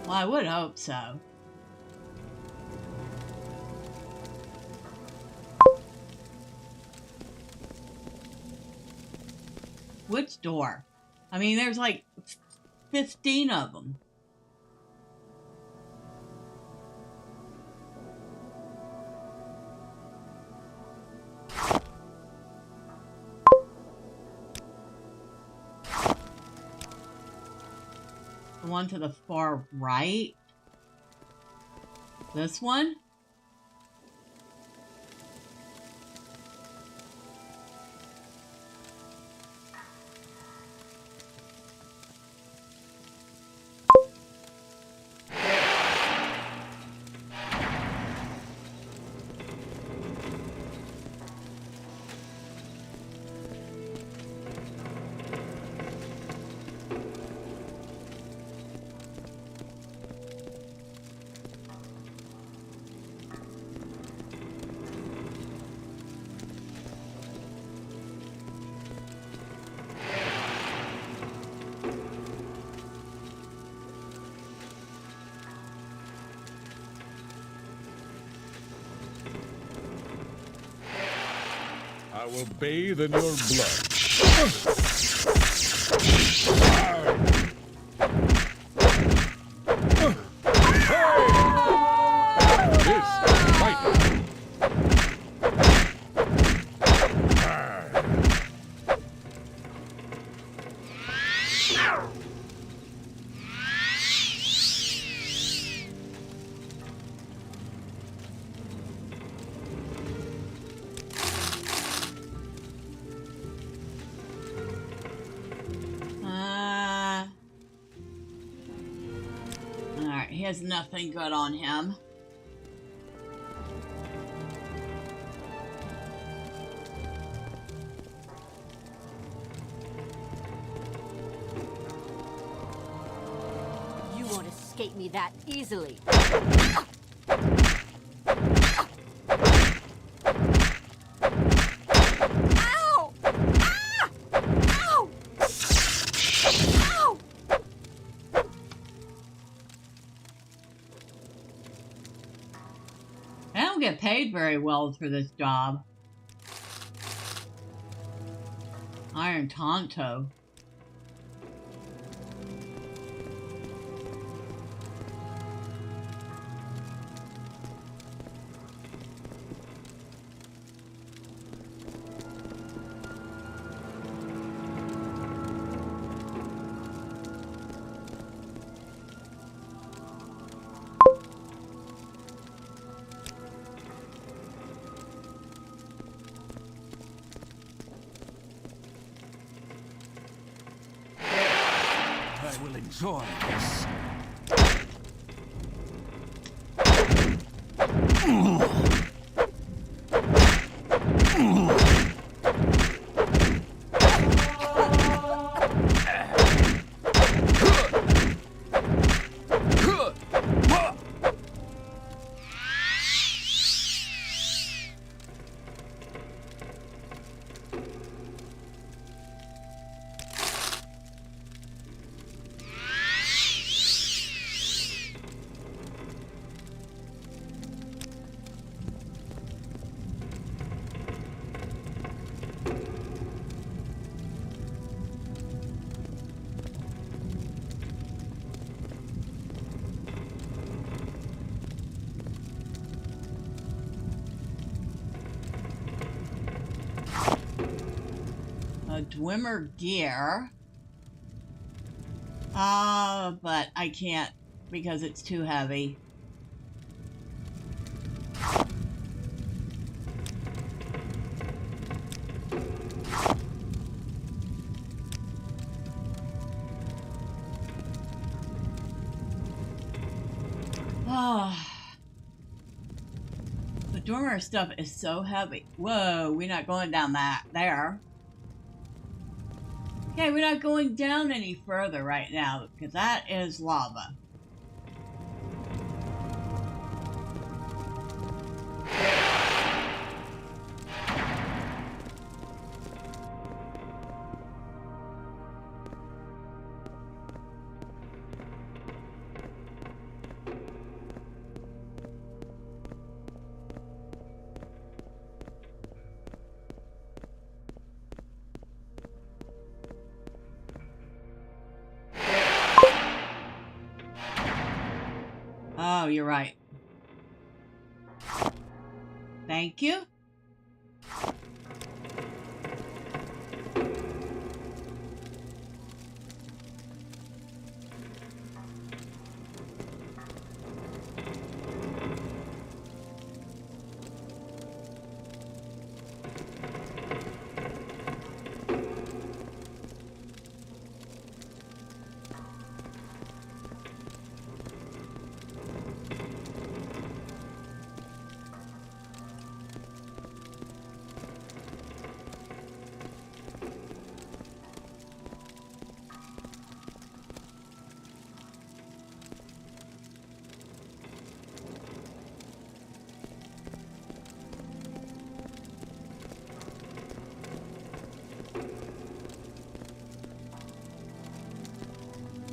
Well, I would hope so. Which door? I mean, there's like 15 of them. The one to the far right? This one? I will bathe in your blood. This is fighting. Alright, he has nothing good on him. You won't escape me that easily. Ow! Ah! Ow! Ow! I don't get paid very well for this job. Iron Tonto. I will enjoy this. Dwemer gear. But I can't because it's too heavy. The Dwemer stuff is so heavy. Whoa, we're not going down there. Okay, we're not going down any further right now, because that is lava. Oh, you're right. Thank you.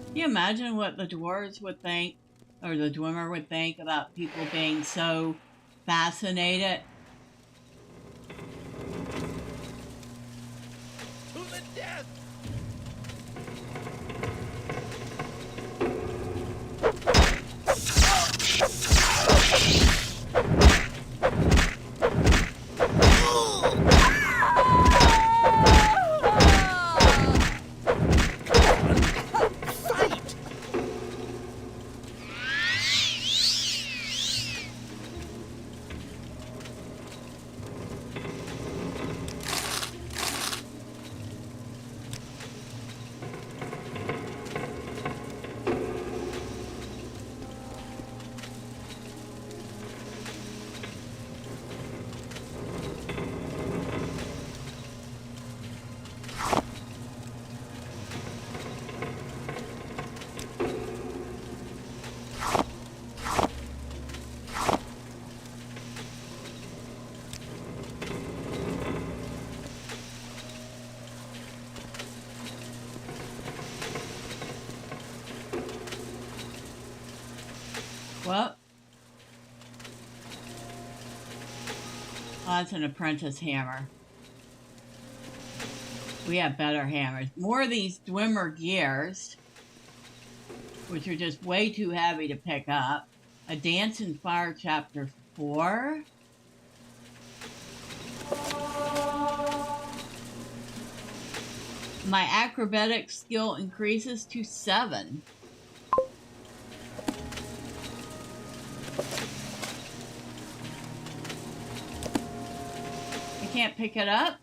Can you imagine what the dwarves would think, or the Dwemer would think about people being so fascinated? To the death! Well, that's an apprentice hammer. We have better hammers. More of these Dwemer gears, which are just way too heavy to pick up. A Dance in Fire Chapter 4. My acrobatic skill increases to 7. I can't pick it up.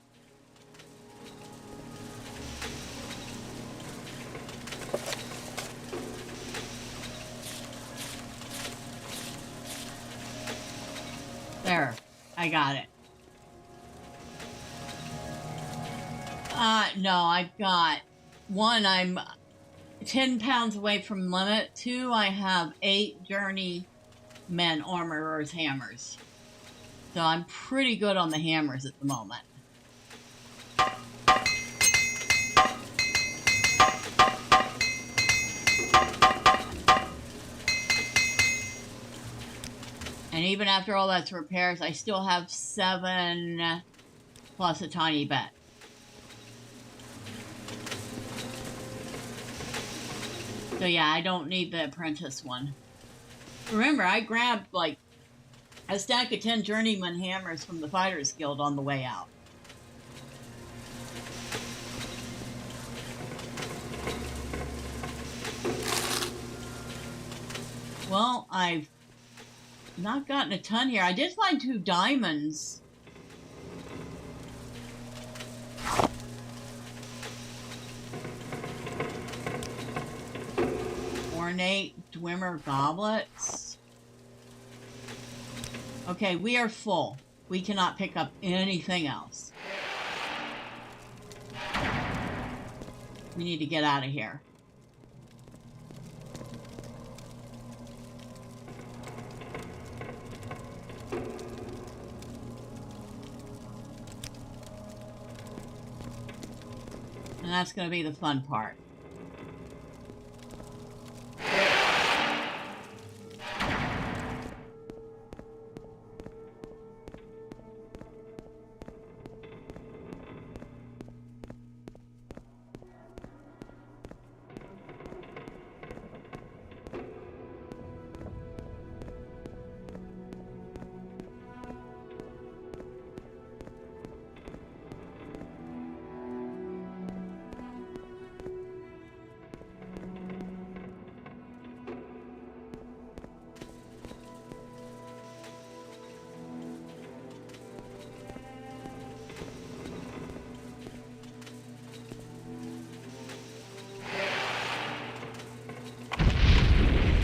There, I got it. No, I've got 1, I'm 10 pounds away from limit. 2, I have 8 journeymen armorers hammers. So I'm pretty good on the hammers at the moment. even after all that's repairs, I still have 7 plus a tiny bit. So yeah, I don't need the apprentice one. Remember, I grabbed like a stack of 10 journeyman hammers from the Fighters Guild on the way out. Well, I've not gotten a ton here. I did find 2 diamonds. Ornate Dwemer goblets. Okay, we are full. We cannot pick up anything else. We need to get out of here. And that's going to be the fun part.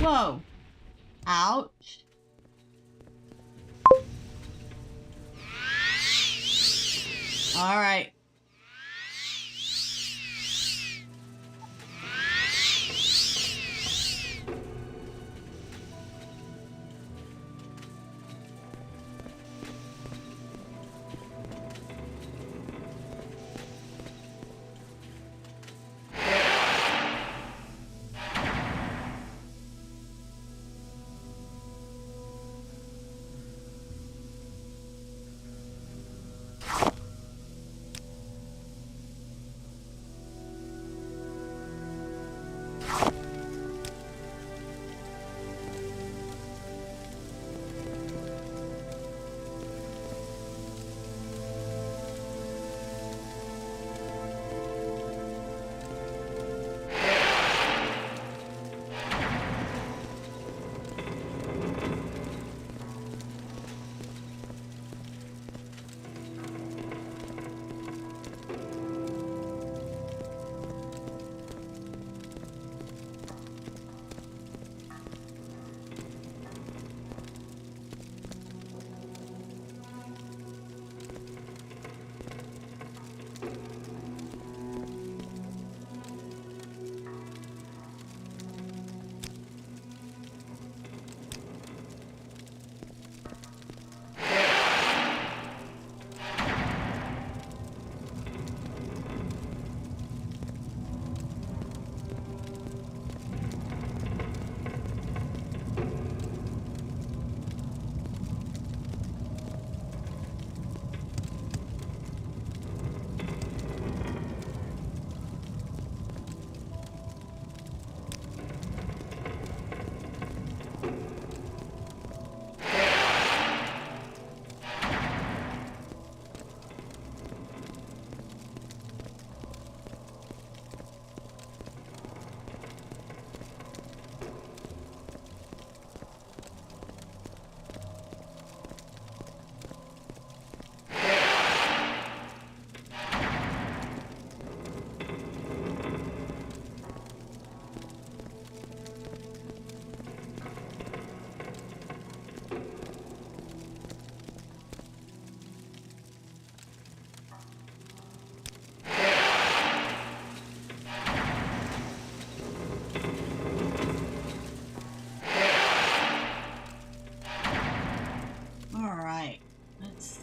Whoa. Ouch. All right.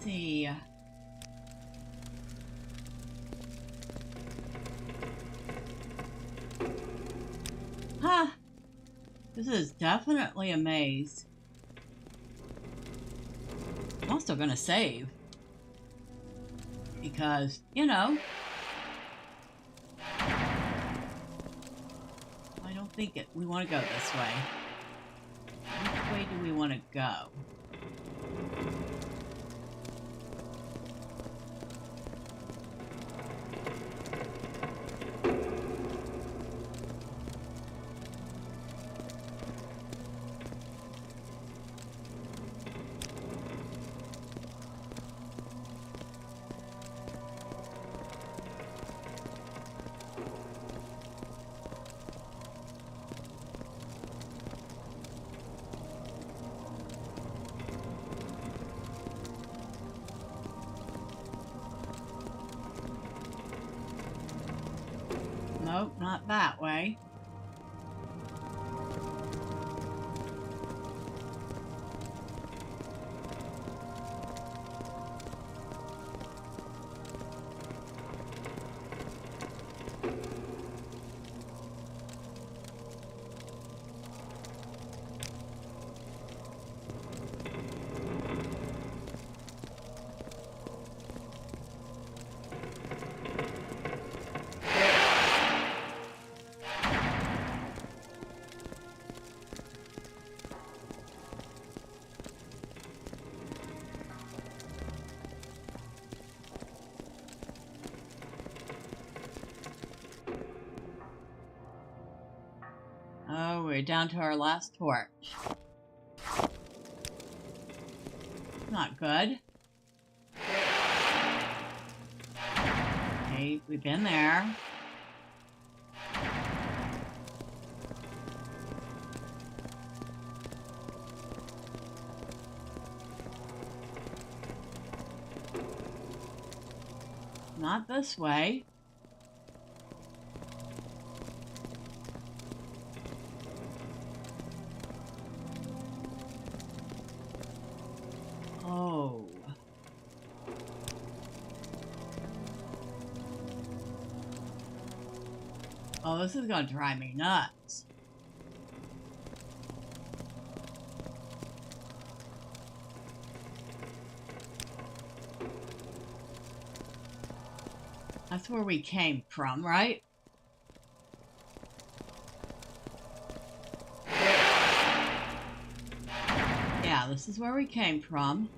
see. Huh. This is definitely a maze. still gonna save. Because, you know, I don't think we want to go this way. Which way do we want to go? Nope, not that way. Oh, we're down to our last torch. Not good. Okay, we've been there. Not this way. Oh. Oh, this is gonna drive me nuts. That's where we came from, right? Yeah, this is where we came from.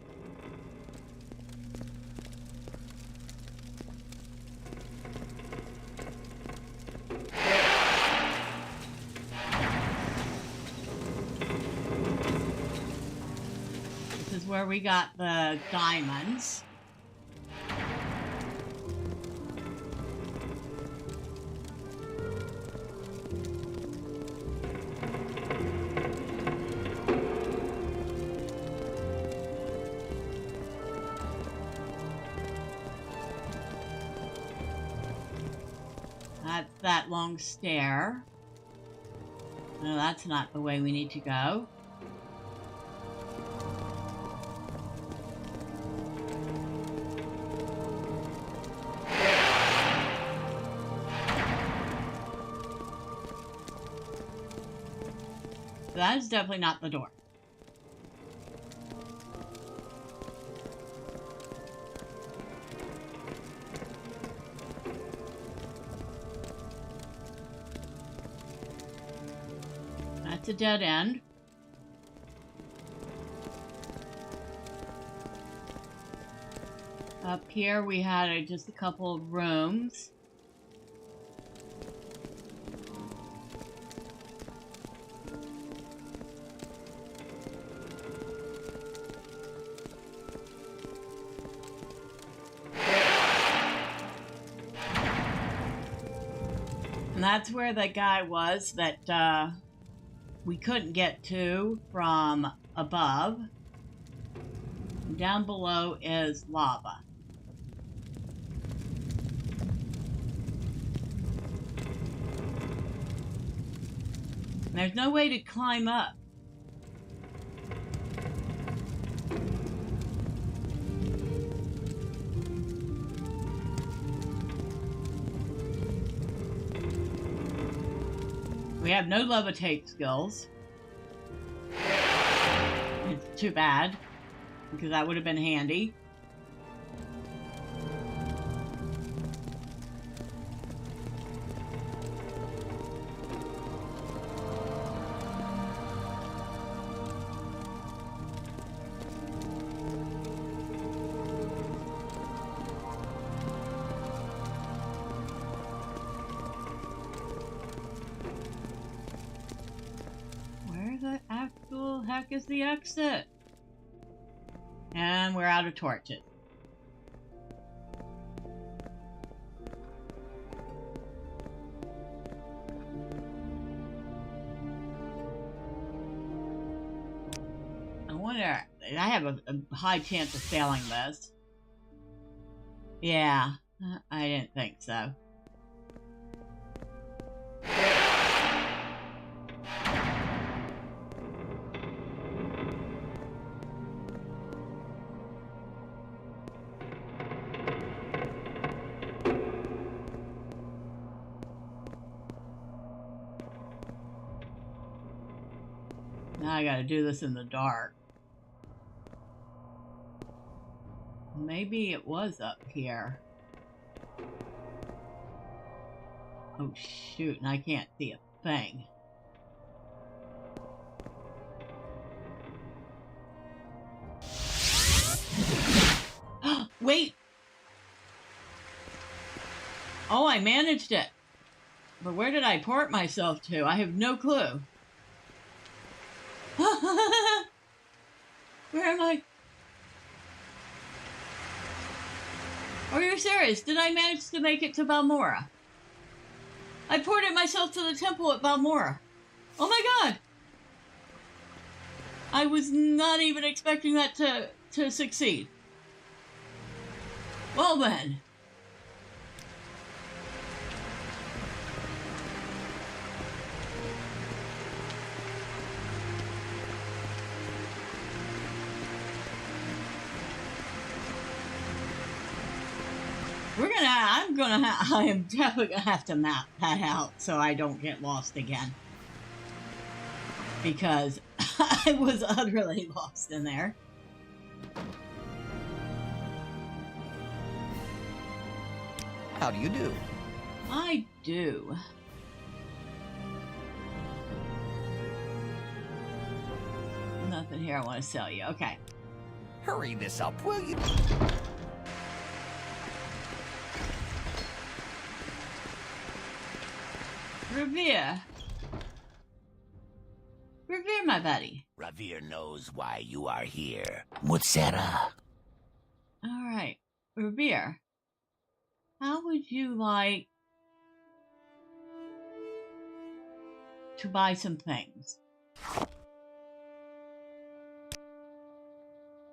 This is where we got the diamonds. That's that long stair. No, that's not the way we need to go. That is definitely not the door. That's a dead end. Up here we had just a couple of rooms. And that's where the guy was that we couldn't get to from above. And down below is lava. And there's no way to climb up. We have no levitate skills. It's too bad. because that would have been handy. Heck is the exit? And we're out of torches. I wonder, I have a high chance of failing this. Yeah, I didn't think so. Now I gotta do this in the dark. Maybe it was up here. Oh shoot, and I can't see a thing. Wait! Oh, I managed it! But where did I port myself to? I have no clue. Where am I? Are you serious? Did I manage to make it to Balmora? I ported myself to the temple at Balmora. Oh my god! I was not even expecting that to succeed. Well then. I am definitely gonna have to map that out so I don't get lost again. Because I was utterly lost in there. How do you do? I do. Nothing here I want to sell you. Okay. Hurry this up, will you? Revere. Revere, my buddy. Revere knows why you are here. Mutsera. Alright. Revere. How would you like to buy some things?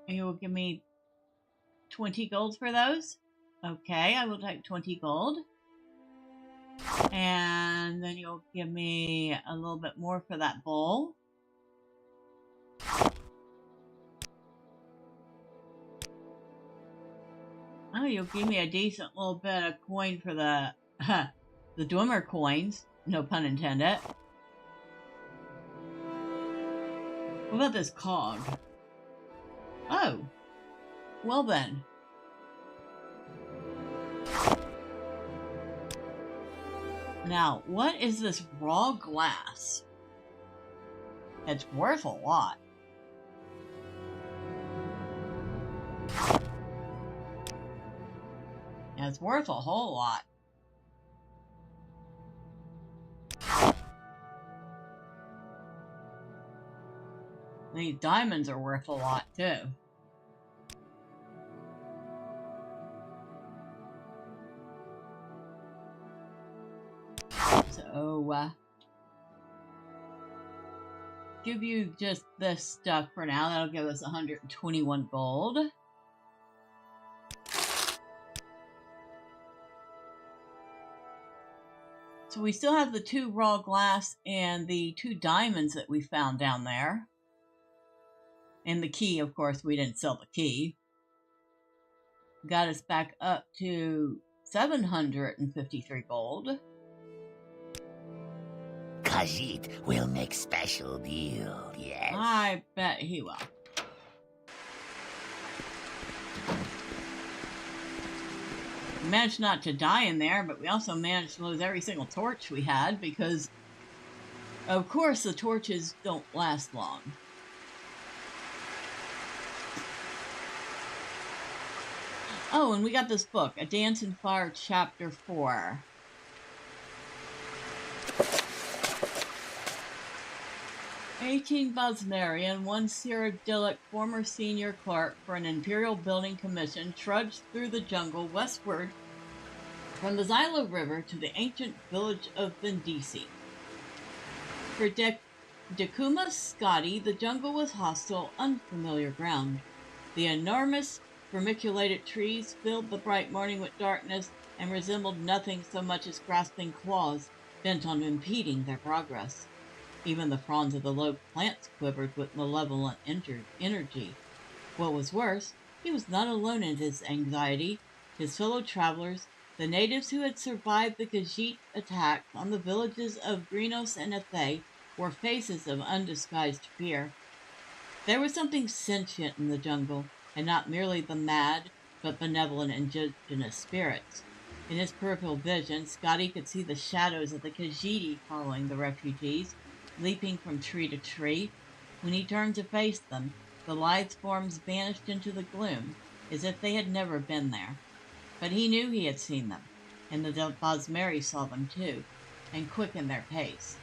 You will give me 20 gold for those? Okay, I will take 20 gold. And then you'll give me a little bit more for that bowl. Oh, you'll give me a decent little bit of coin for the Dwemer coins. No pun intended. What about this cog? Oh. Well then. Now, what is this raw glass? It's worth a lot. Yeah, it's worth a whole lot. These diamonds are worth a lot, too. So, give you just this stuff for now. That'll give us 121 gold. So we still have the 2 raw glass and the 2 diamonds that we found down there. And the key, of course, we didn't sell the key. Got us back up to 753 gold. Khajiit will make special deal, yes. I bet he will. We managed not to die in there, but we also managed to lose every single torch we had because, of course, the torches don't last long. Oh, and we got this book, A Dance in Fire, Chapter 4. Bosmeri and one Cyrodiilic, former senior clerk for an Imperial Building Commission, trudged through the jungle westward from the Xylo River to the ancient village of Vindisi. For Decuma Scotti, the jungle was hostile, unfamiliar ground. The enormous vermiculated trees filled the bright morning with darkness and resembled nothing so much as grasping claws bent on impeding their progress. Even the fronds of the low plants quivered with malevolent energy. What was worse, he was not alone in his anxiety. His fellow travelers, the natives who had survived the Khajiit attack on the villages of Grinos and Athe, wore faces of undisguised fear. There was something sentient in the jungle, and not merely the mad, but benevolent indigenous spirits. In his peripheral vision, Scotti could see the shadows of the Khajiit following the refugees, leaping from tree to tree. When he turned to face them, the lithe forms vanished into the gloom, as if they had never been there. But he knew he had seen them, and the Bosmeri saw them too, and quickened their pace.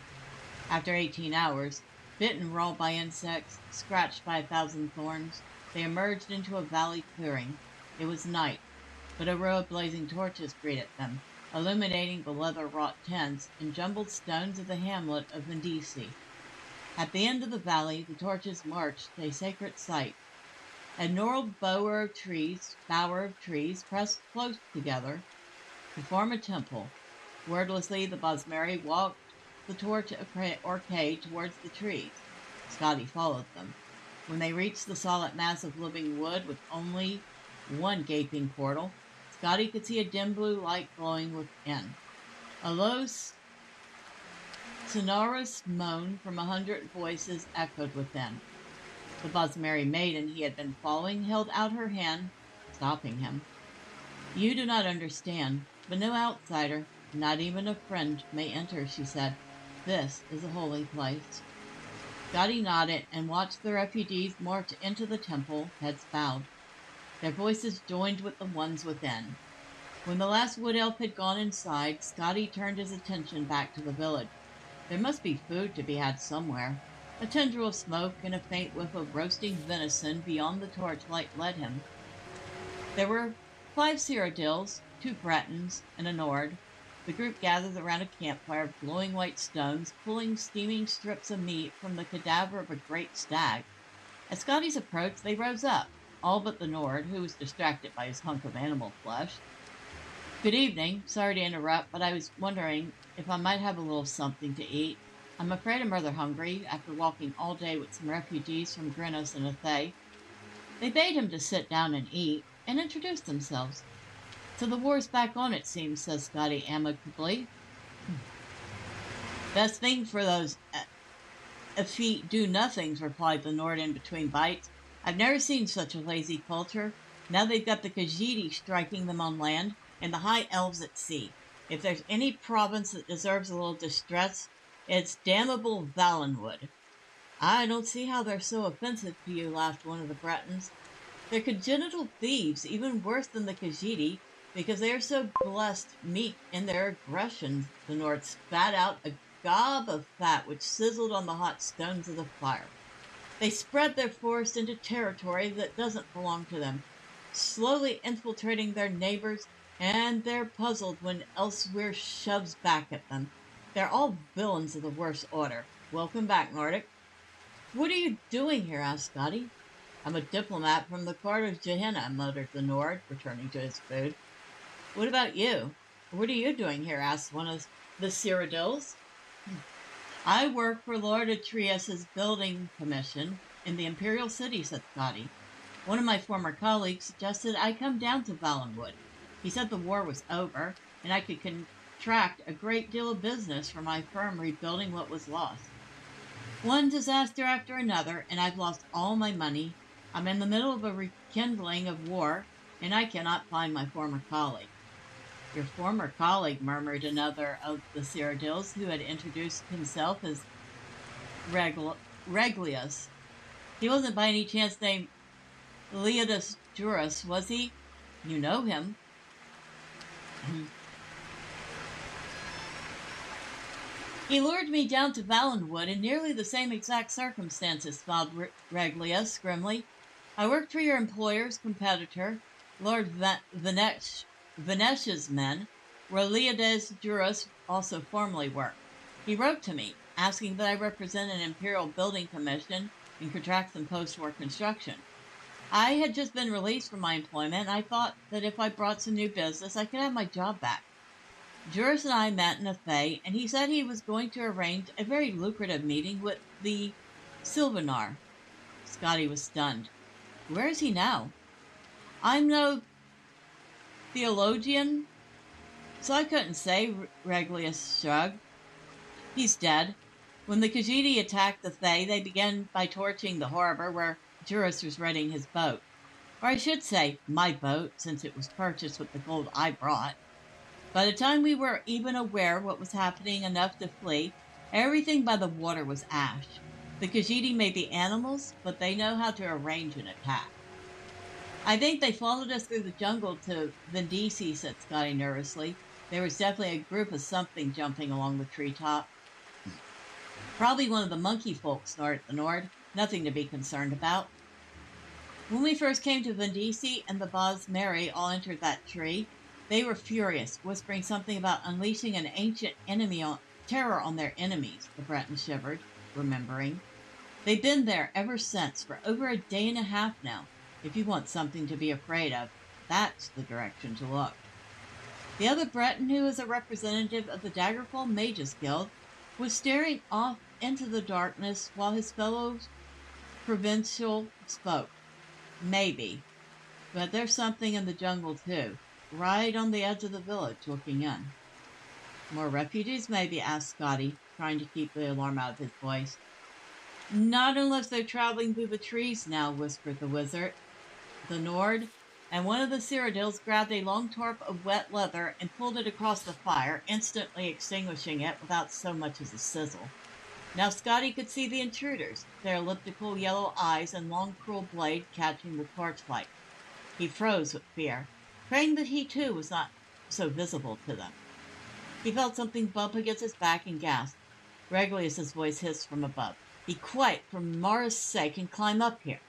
After 18 hours, bitten raw by insects, scratched by 1,000 thorns, they emerged into a valley clearing. It was night, but a row of blazing torches greeted them, illuminating the leather-wrought tents and jumbled stones of the hamlet of Vindisi. At the end of the valley, the torches marched to a sacred site. A gnarled bower of trees pressed close together to form a temple. Wordlessly, the Bosmeri walked the torch arcade towards the trees. Scotti followed them. When they reached the solid mass of living wood with only one gaping portal, Scotti could see a dim blue light glowing within. A low, sonorous moan from 100 voices echoed within. The Bosmeri maiden he had been following held out her hand, stopping him. "You do not understand, but no outsider, not even a friend, may enter," she said. "This is a holy place." Scotti nodded and watched the refugees march into the temple, heads bowed. Their voices joined with the ones within. When the last wood elf had gone inside, Scotti turned his attention back to the village. There must be food to be had somewhere. A tendril of smoke and a faint whiff of roasting venison beyond the torchlight led him. There were 5 Cyrodiils, 2 Bretons, and a Nord. The group gathered around a campfire of glowing white stones, pulling steaming strips of meat from the cadaver of a great stag. At Scotty's approach, they rose up, all but the Nord, who was distracted by his hunk of animal flesh. "Good evening. Sorry to interrupt, but I was wondering if I might have a little something to eat. I'm afraid I'm rather hungry after walking all day with some refugees from Grinos and Athe." They bade him to sit down and eat, and introduced themselves. "So the war's back on, it seems," says Scotti amicably. "Best thing for those effete do-nothings," replied the Nord in between bites. "I've never seen such a lazy culture. Now they've got the Khajiit striking them on land, and the High Elves at sea. If there's any province that deserves a little distress, it's damnable Valenwood." "I don't see how they're so offensive to you," laughed one of the Bretons. "They're congenital thieves, even worse than the Khajiit, because they are so blessed meek in their aggressions." The Nord spat out a gob of fat which sizzled on the hot stones of the fire. "They spread their force into territory that doesn't belong to them, slowly infiltrating their neighbors, and they're puzzled when elsewhere shoves back at them. They're all villains of the worst order. Welcome back, Nordic." "What are you doing here?" asked Scotti. "I'm a diplomat from the court of Gehenna," muttered the Nord, returning to his food. "What about you? What are you doing here?" asked one of the Cyrodiils. "I work for Lord Atreus's building commission in the Imperial City," said Scotti. "One of my former colleagues suggested I come down to Valenwood. He said the war was over, and I could contract a great deal of business for my firm rebuilding what was lost. One disaster after another, and I've lost all my money. I'm in the middle of a rekindling of war, and I cannot find my former colleague." Your former colleague, murmured another of the Cyrodiils, who had introduced himself as Reglius. He wasn't by any chance named Leodus Juris, was he? You know him. He lured me down to Valenwood in nearly the same exact circumstances, smiled Reglius grimly. I worked for your employer's competitor, Lord Venetia's men, where Leodes Juris also formerly worked. He wrote to me, asking that I represent an Imperial Building Commission in contracts and post-war construction. I had just been released from my employment, and I thought that if I brought some new business, I could have my job back. Juris and I met in a fay, and he said he was going to arrange a very lucrative meeting with the Sylvanar. Scotty was stunned. Where is he now? I'm no theologian, so I couldn't say, Reglius shrugged. He's dead. When the Khajiit attacked the Fae, they began by torching the harbor where Juris was renting his boat. Or I should say, my boat, since it was purchased with the gold I brought. By the time we were even aware what was happening enough to flee, everything by the water was ash. The Khajiit may be animals, but they know how to arrange an attack. I think they followed us through the jungle to Vindisi, said Scotty nervously. There was definitely a group of something jumping along the treetop. Probably one of the monkey folk, snorted the Nord. Nothing to be concerned about. When we first came to Vindisi and the Baz Mary all entered that tree, they were furious, whispering something about unleashing an ancient terror on their enemies, the Breton shivered, remembering. They've been there ever since, for over a day and a half now. If you want something to be afraid of, that's the direction to look. The other Breton, who was a representative of the Daggerfall Mages Guild, was staring off into the darkness while his fellow provincial spoke. Maybe. But there's something in the jungle, too. Right on the edge of the village, looking in. More refugees, maybe, asked Scotty, trying to keep the alarm out of his voice. Not unless they're traveling through the trees now, whispered the wizard. The Nord, and one of the Cyrodiils grabbed a long torp of wet leather and pulled it across the fire, instantly extinguishing it without so much as a sizzle. Now Scotty could see the intruders, their elliptical yellow eyes and long cruel blade catching the torchlight. He froze with fear, praying that he too was not so visible to them. He felt something bump against his back and gasped. Reglius's voice hissed from above. Be quiet, for Mara's sake, and climb up here.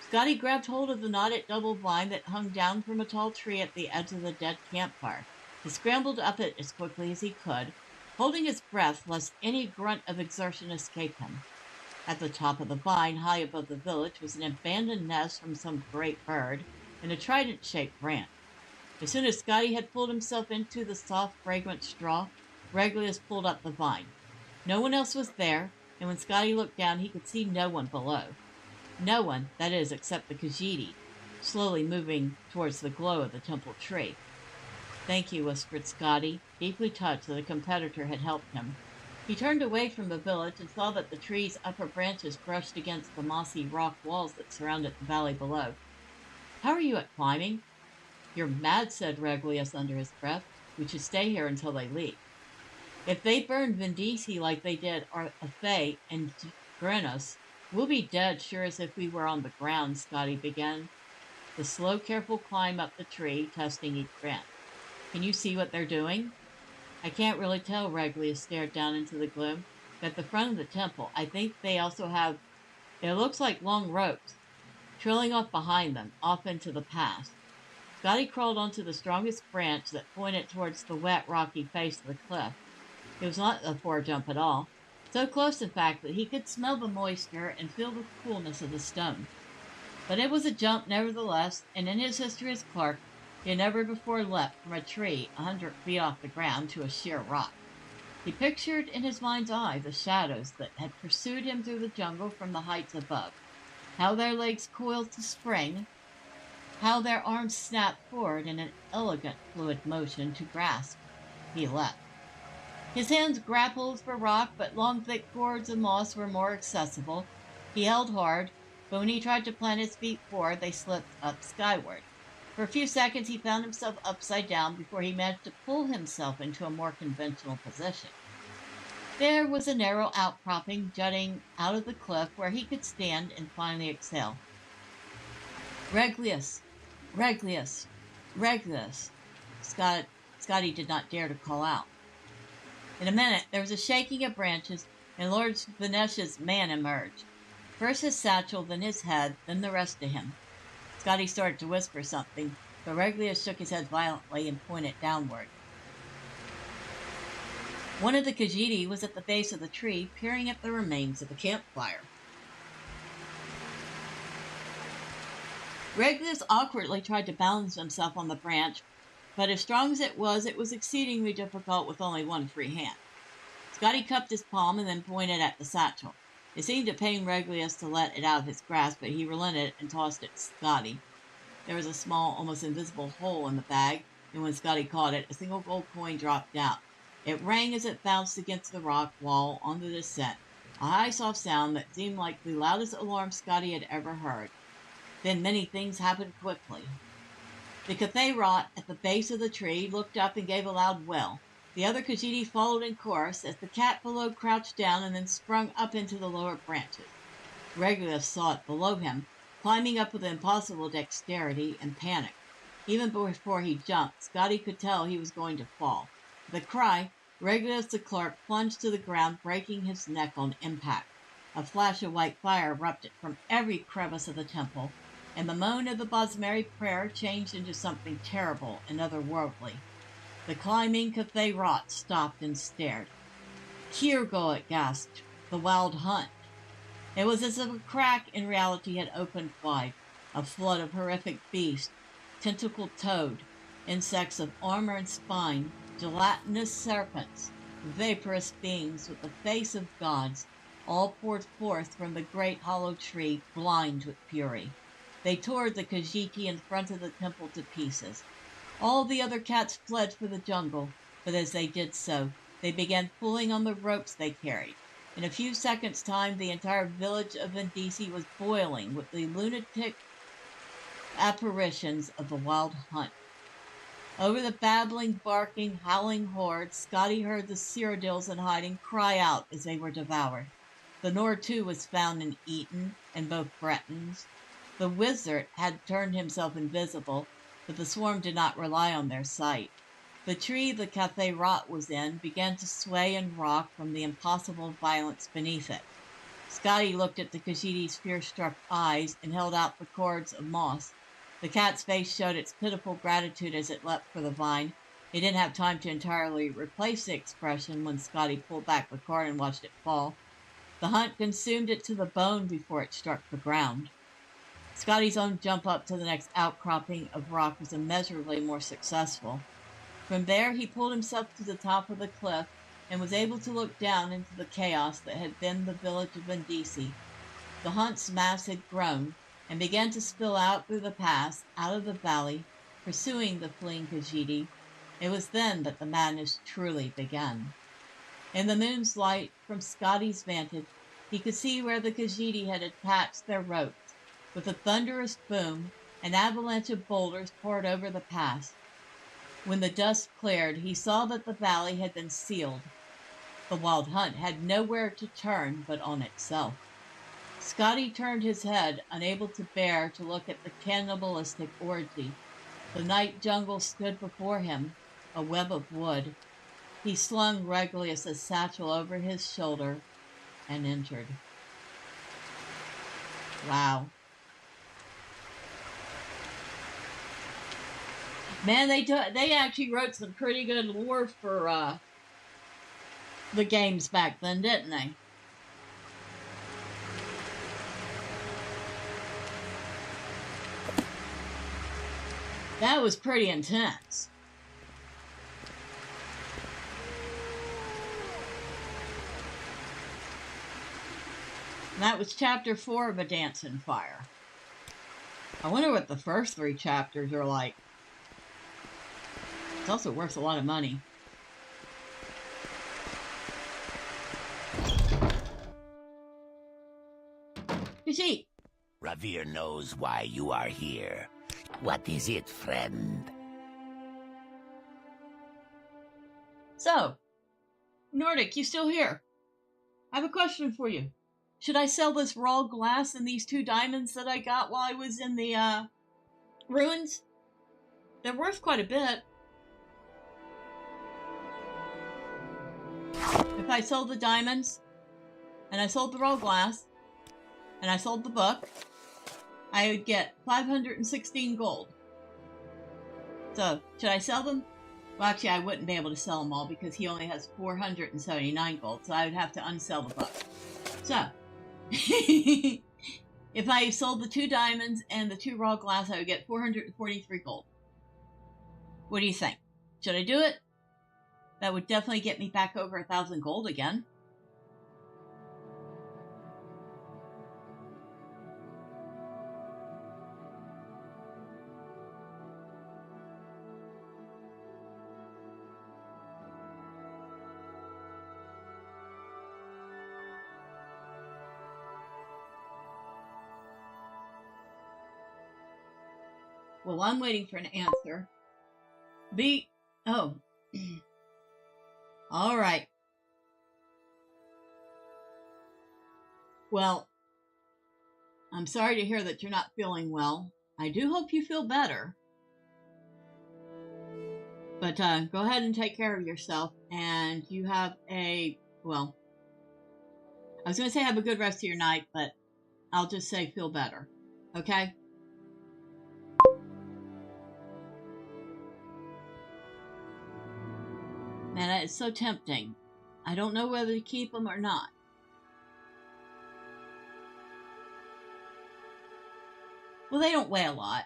Scotty grabbed hold of the knotted double vine that hung down from a tall tree at the edge of the dead campfire. He scrambled up it as quickly as he could, holding his breath lest any grunt of exertion escape him. At the top of the vine, high above the village, was an abandoned nest from some great bird and a trident-shaped branch. As soon as Scotty had pulled himself into the soft, fragrant straw, Reglius pulled up the vine. No one else was there, and when Scotty looked down, he could see no one below. No one, that is, except the Khajiit, slowly moving towards the glow of the temple tree. Thank you, whispered Scotty, deeply touched that a competitor had helped him. He turned away from the village and saw that the tree's upper branches brushed against the mossy rock walls that surrounded the valley below. How are you at climbing? You're mad, said Reglius under his breath. We should stay here until they leave. If they burn Vindisi like they did Arthae and Grenos, we'll be dead sure as if we were on the ground, Scotty began. The slow, careful climb up the tree, testing each branch. Can you see what they're doing? I can't really tell, Reglius stared down into the gloom. At the front of the temple, I think they also have, it looks like long ropes, trailing off behind them, off into the past. Scotty crawled onto the strongest branch that pointed towards the wet, rocky face of the cliff. It was not a fore-jump at all. So close, in fact, that he could smell the moisture and feel the coolness of the stone. But it was a jump nevertheless, and in his history as Clark, he had never before leapt from a tree 100 feet off the ground to a sheer rock. He pictured in his mind's eye the shadows that had pursued him through the jungle from the heights above, how their legs coiled to spring, how their arms snapped forward in an elegant, fluid motion to grasp. He leapt. His hands grappled for rock, but long, thick cords of moss were more accessible. He held hard, but when he tried to plant his feet forward, they slipped up skyward. For a few seconds, he found himself upside down before he managed to pull himself into a more conventional position. There was a narrow outcropping jutting out of the cliff where he could stand and finally exhale. Reglius! Reglius! Reglius! Scotty did not dare to call out. In a minute, there was a shaking of branches, and Lord Vanessa's man emerged. First his satchel, then his head, then the rest of him. Scotty started to whisper something, but Reglius shook his head violently and pointed downward. One of the Khajiit was at the base of the tree, peering at the remains of the campfire. Reglius awkwardly tried to balance himself on the branch, but as strong as it was exceedingly difficult with only one free hand. Scotty cupped his palm and then pointed at the satchel. It seemed to pain Reglius to let it out of his grasp, but he relented and tossed it to Scotty. There was a small, almost invisible hole in the bag, and when Scotty caught it, a single gold coin dropped out. It rang as it bounced against the rock wall on the descent, a high, soft sound that seemed like the loudest alarm Scotty had ever heard. Then many things happened quickly. The Cathay Rot at the base of the tree looked up and gave a loud wail. The other Khajiit followed in chorus as the cat below crouched down and then sprung up into the lower branches. Reglius saw it below him, climbing up with impossible dexterity and panic. Even before he jumped, Scotty could tell he was going to fall. With a cry, Reglius the clerk plunged to the ground, breaking his neck on impact. A flash of white fire erupted from every crevice of the temple, and the moan of the Bosmeri prayer changed into something terrible and otherworldly. The climbing Cathay Rot stopped and stared. Kirgo, it gasped. The wild hunt. It was as if a crack in reality had opened wide. A flood of horrific beasts, tentacled toad, insects of armor and spine, gelatinous serpents, vaporous beings with the face of gods, all poured forth from the great hollow tree, blind with fury. They tore the Khajiit in front of the temple to pieces. All the other cats fled for the jungle, but as they did so, they began pulling on the ropes they carried. In a few seconds' time, the entire village of Vendisi was boiling with the lunatic apparitions of the wild hunt. Over the babbling, barking, howling horde, Scotty heard the Cyrodiils in hiding cry out as they were devoured. The Nord, too, was found and eaten, and both Bretons. The wizard had turned himself invisible, but the swarm did not rely on their sight. The tree the Cathay Rot was in began to sway and rock from the impossible violence beneath it. Scotty looked at the Khajiit's fear-struck eyes and held out the cords of moss. The cat's face showed its pitiful gratitude as it leapt for the vine. It didn't have time to entirely replace the expression when Scotty pulled back the cord and watched it fall. The hunt consumed it to the bone before it struck the ground. Scotty's own jump up to the next outcropping of rock was immeasurably more successful. From there, he pulled himself to the top of the cliff and was able to look down into the chaos that had been the village of Vendisi. The hunt's mass had grown and began to spill out through the pass, out of the valley, pursuing the fleeing Khajiit. It was then that the madness truly began. In the moon's light, from Scotty's vantage, he could see where the Khajiit had attached their ropes. With a thunderous boom, an avalanche of boulders poured over the pass. When the dust cleared, he saw that the valley had been sealed. The wild hunt had nowhere to turn but on itself. Scotty turned his head, unable to bear to look at the cannibalistic orgy. The night jungle stood before him, a web of wood. He slung Reglius' satchel over his shoulder and entered. Wow. Man, they actually wrote some pretty good lore for the games back then, didn't they? That was pretty intense. And that was chapter 4 of A Dance in Fire. I wonder what the first 3 chapters are like. It's also worth a lot of money. Khajiit! Ravir knows why you are here. What is it, friend? So, Nordic, you still here? I have a question for you. Should I sell this raw glass and these 2 diamonds that I got while I was in the, ruins? They're worth quite a bit. If I sold the diamonds, and I sold the raw glass, and I sold the book, I would get 516 gold. So, should I sell them? Well, actually, I wouldn't be able to sell them all because he only has 479 gold, so I would have to unsell the book. So, if I sold the 2 diamonds and the 2 raw glass, I would get 443 gold. What do you think? Should I do it? That would definitely get me back over 1,000 gold again. Well, I'm waiting for an answer. Oh. All right. Well, I'm sorry to hear that you're not feeling well. I do hope you feel better. But go ahead and take care of yourself. And you have well, I was going to say have a good rest of your night, but I'll just say feel better. Okay? Man, that is so tempting. I don't know whether to keep them or not. Well, they don't weigh a lot.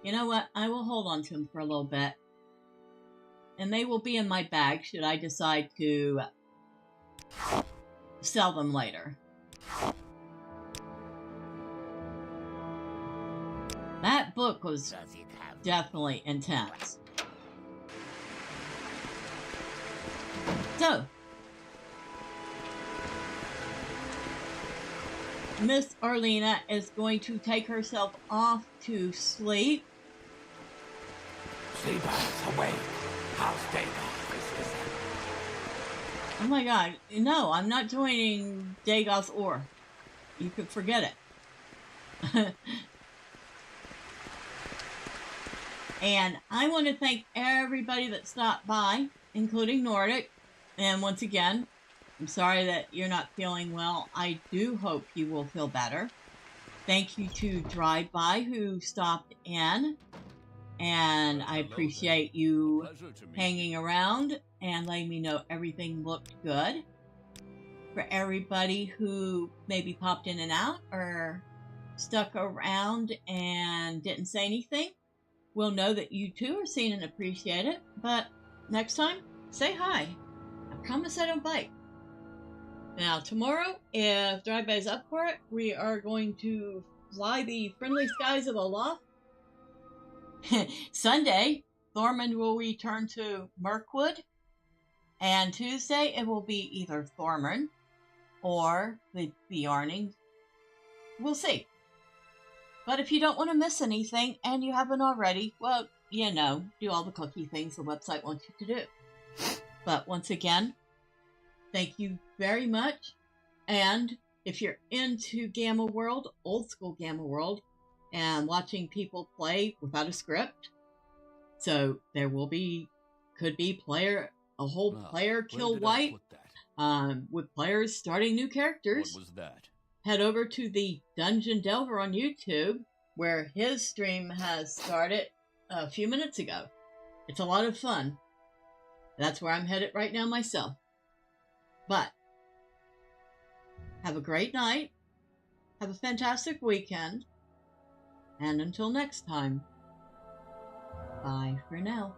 You know what? I will hold on to them for a little bit. And they will be in my bag should I decide to sell them later. That book was definitely intense. So, Miss Arlena is going to take herself off to sleep. Sleepers, awake. How's Dagoth? Oh my god, no, I'm not joining Dagoth's Ore. You could forget it. And I want to thank everybody that stopped by, including Nordic. And once again, I'm sorry that you're not feeling well. I do hope you will feel better. Thank you to Drive By who stopped in. And I appreciate you hanging around and letting me know everything looked good. For everybody who maybe popped in and out or stuck around and didn't say anything, we'll know that you too are seen and appreciated. But next time, say hi. I promise I don't bite. Now, tomorrow, if Drive-By is up for it, we are going to fly the friendly skies of Olaf. Sunday, Thormund will return to Mirkwood. And Tuesday, it will be either Thormund or the Bjarning. We'll see. But if you don't want to miss anything, and you haven't already, well, you know, do all the cookie things the website wants you to do. But once again, thank you very much. And if you're into Gamma World, old school Gamma World, and watching people play without a script, so there will be, could be a whole player kill white, with players starting new characters. What was that? Head over to the Dungeon Delver on YouTube, where his stream has started a few minutes ago. It's a lot of fun. That's where I'm headed right now myself. But, have a great night. Have a fantastic weekend. And until next time, bye for now.